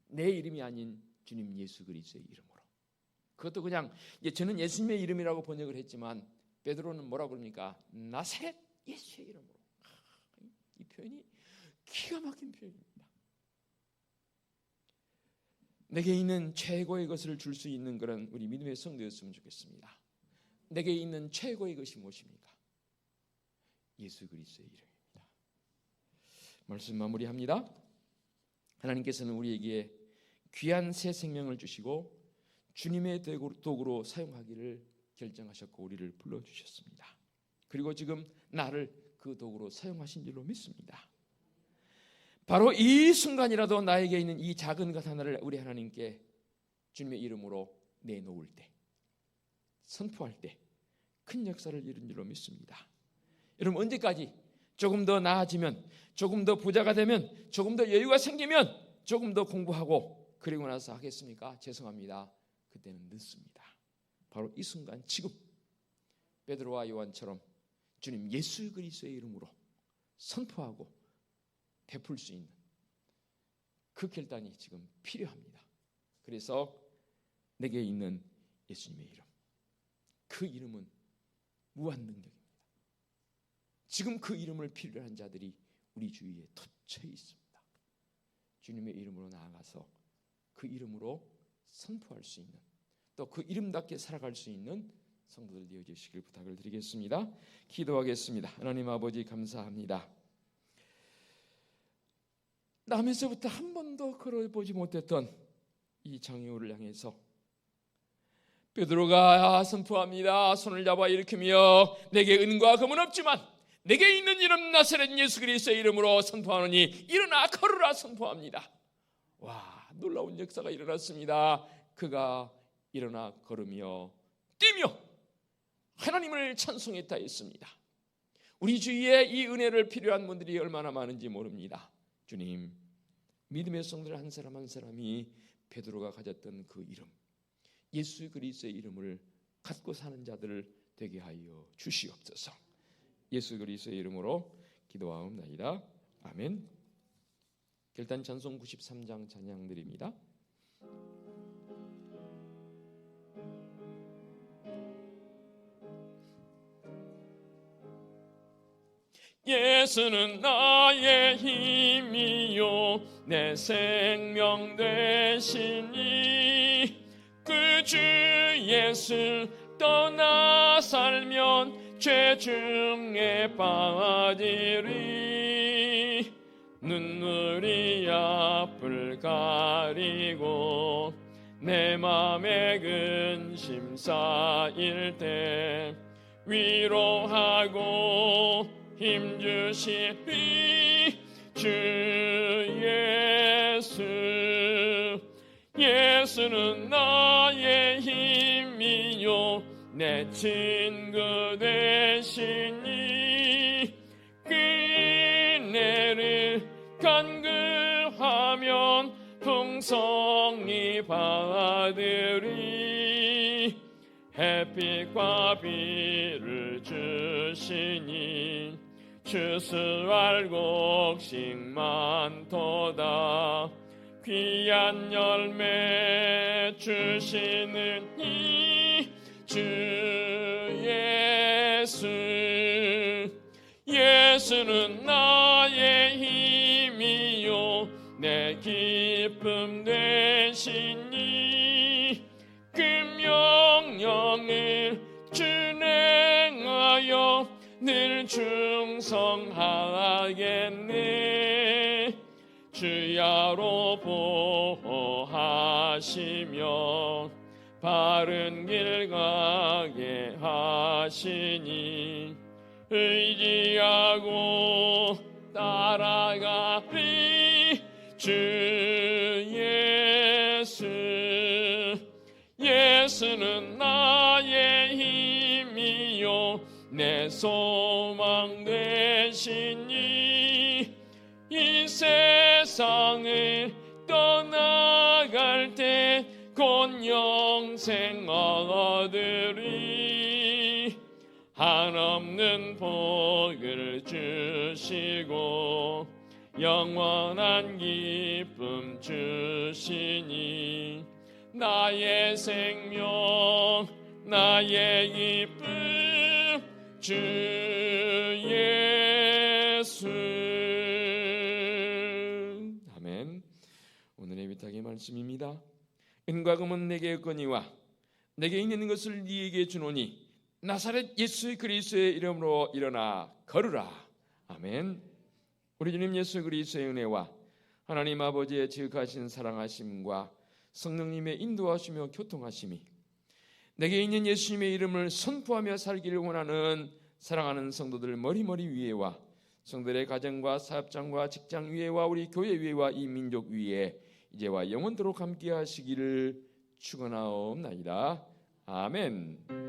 내 이름이 아닌 주님 예수 그리스도의 이름으로. 그것도 그냥 저는 예수님의 이름이라고 번역을 했지만 베드로는 뭐라고 그럽니까? 나사렛 예수의 이름으로. 이 표현이 기가 막힌 표현입니다. 내게 있는 최고의 것을 줄 수 있는 그런 우리 믿음의 성도였으면 좋겠습니다. 내게 있는 최고의 것이 무엇입니까? 예수 그리스도의 이름입니다. 말씀 마무리합니다. 하나님께서는 우리에게 귀한 새 생명을 주시고 주님의 도구로 사용하기를 결정하셨고 우리를 불러주셨습니다. 그리고 지금 나를 그 도구로 사용하신 줄로 믿습니다. 바로 이 순간이라도 나에게 있는 이 작은 것 하나를 우리 하나님께 주님의 이름으로 내놓을 때, 선포할 때 큰 역사를 이룬 줄로 믿습니다. 여러분 언제까지 조금 더 나아지면, 조금 더 부자가 되면, 조금 더 여유가 생기면 조금 더 공부하고 그리고 나서 하겠습니까? 죄송합니다. 그때는 늦습니다. 바로 이 순간 지금 베드로와 요한처럼 주님 예수 그리스도의 이름으로 선포하고 베풀 수 있는 그 결단이 지금 필요합니다. 그래서 내게 있는 예수님의 이름, 그 이름은 무한능력입니다. 지금 그 이름을 필요로 한 자들이 우리 주위에 도처에 있습니다. 주님의 이름으로 나아가서 그 이름으로 선포할 수 있는, 또 그 이름답게 살아갈 수 있는 성도들 되어 주시길 부탁을 드리겠습니다. 기도하겠습니다. 하나님 아버지, 감사합니다. 남에서부터 한 번도 걸어보지 못했던 이 장애우를 향해서 베드로가 선포합니다. 손을 잡아 일으키며 내게 은과 금은 없지만 내게 있는 이름 나사렛 예수 그리스도의 이름으로 선포하노니 일어나 걸으라 선포합니다. 와, 놀라운 역사가 일어났습니다. 그가 일어나 걸으며 뛰며 하나님을 찬송했다 했습니다. 우리 주위에 이 은혜를 필요한 분들이 얼마나 많은지 모릅니다. 주님, 믿음의 성도들 한 사람 한 사람이 베드로가 가졌던 그 이름, 예수 그리스도의 이름을 갖고 사는 자들 되게 하여 주시옵소서. 예수 그리스도의 이름으로 기도하옵나이다. 아멘. 결단 찬송 93장 찬양 드립니다. 예수는 나의 힘이요 내 생명 되시니 그 주 예수 떠나 살면 죄 중에 빠지리. 눈물이 앞을 가리고 내 맘에 근심 쌓일 때 위로하고 힘주시리 주 예수. 예수는 나의 힘이요 내 친구 되시니 그 은혜를 간구하면 풍성히 받으리. 햇빛과 비를 주시니 추수할 곡식 많도다. 귀한 열매 주시는 이 주 예수. 예수는 나의 힘이요 내 기쁨 되시니 그 명령을 준행하여 늘 충성하겠네. 주야로 보호하시며 바른 길 가게 하시니 의지하고 따라가리 주 예수. 예수는 나의 힘이요 내 소망 되시니 이 세상을 떠나갈 때 곧 영생 얻으리. 한없는 복을 주시고 영원한 기쁨 주시니 나의 생명 나의 기쁨 주 예수. 아멘. 오늘의 위탁의 말씀입니다. 은과 금은 내게 없거니와 내게 있는 것을 네게 주노니 나사렛 예수 그리스도의 이름으로 일어나 걸으라. 아멘. 우리 주님 예수 그리스도의 은혜와 하나님 아버지의 지극하신 사랑하심과 성령님의 인도하시며 교통하심이 내게 있는 예수님의 이름을 선포하며 살기를 원하는 사랑하는 성도들 머리머리 위에와 성도들의 가정과 사업장과 직장 위에와 우리 교회 위에와 이 민족 위에 이제와 영원토록 함께 하시기를 축원하옵나이다. 아멘.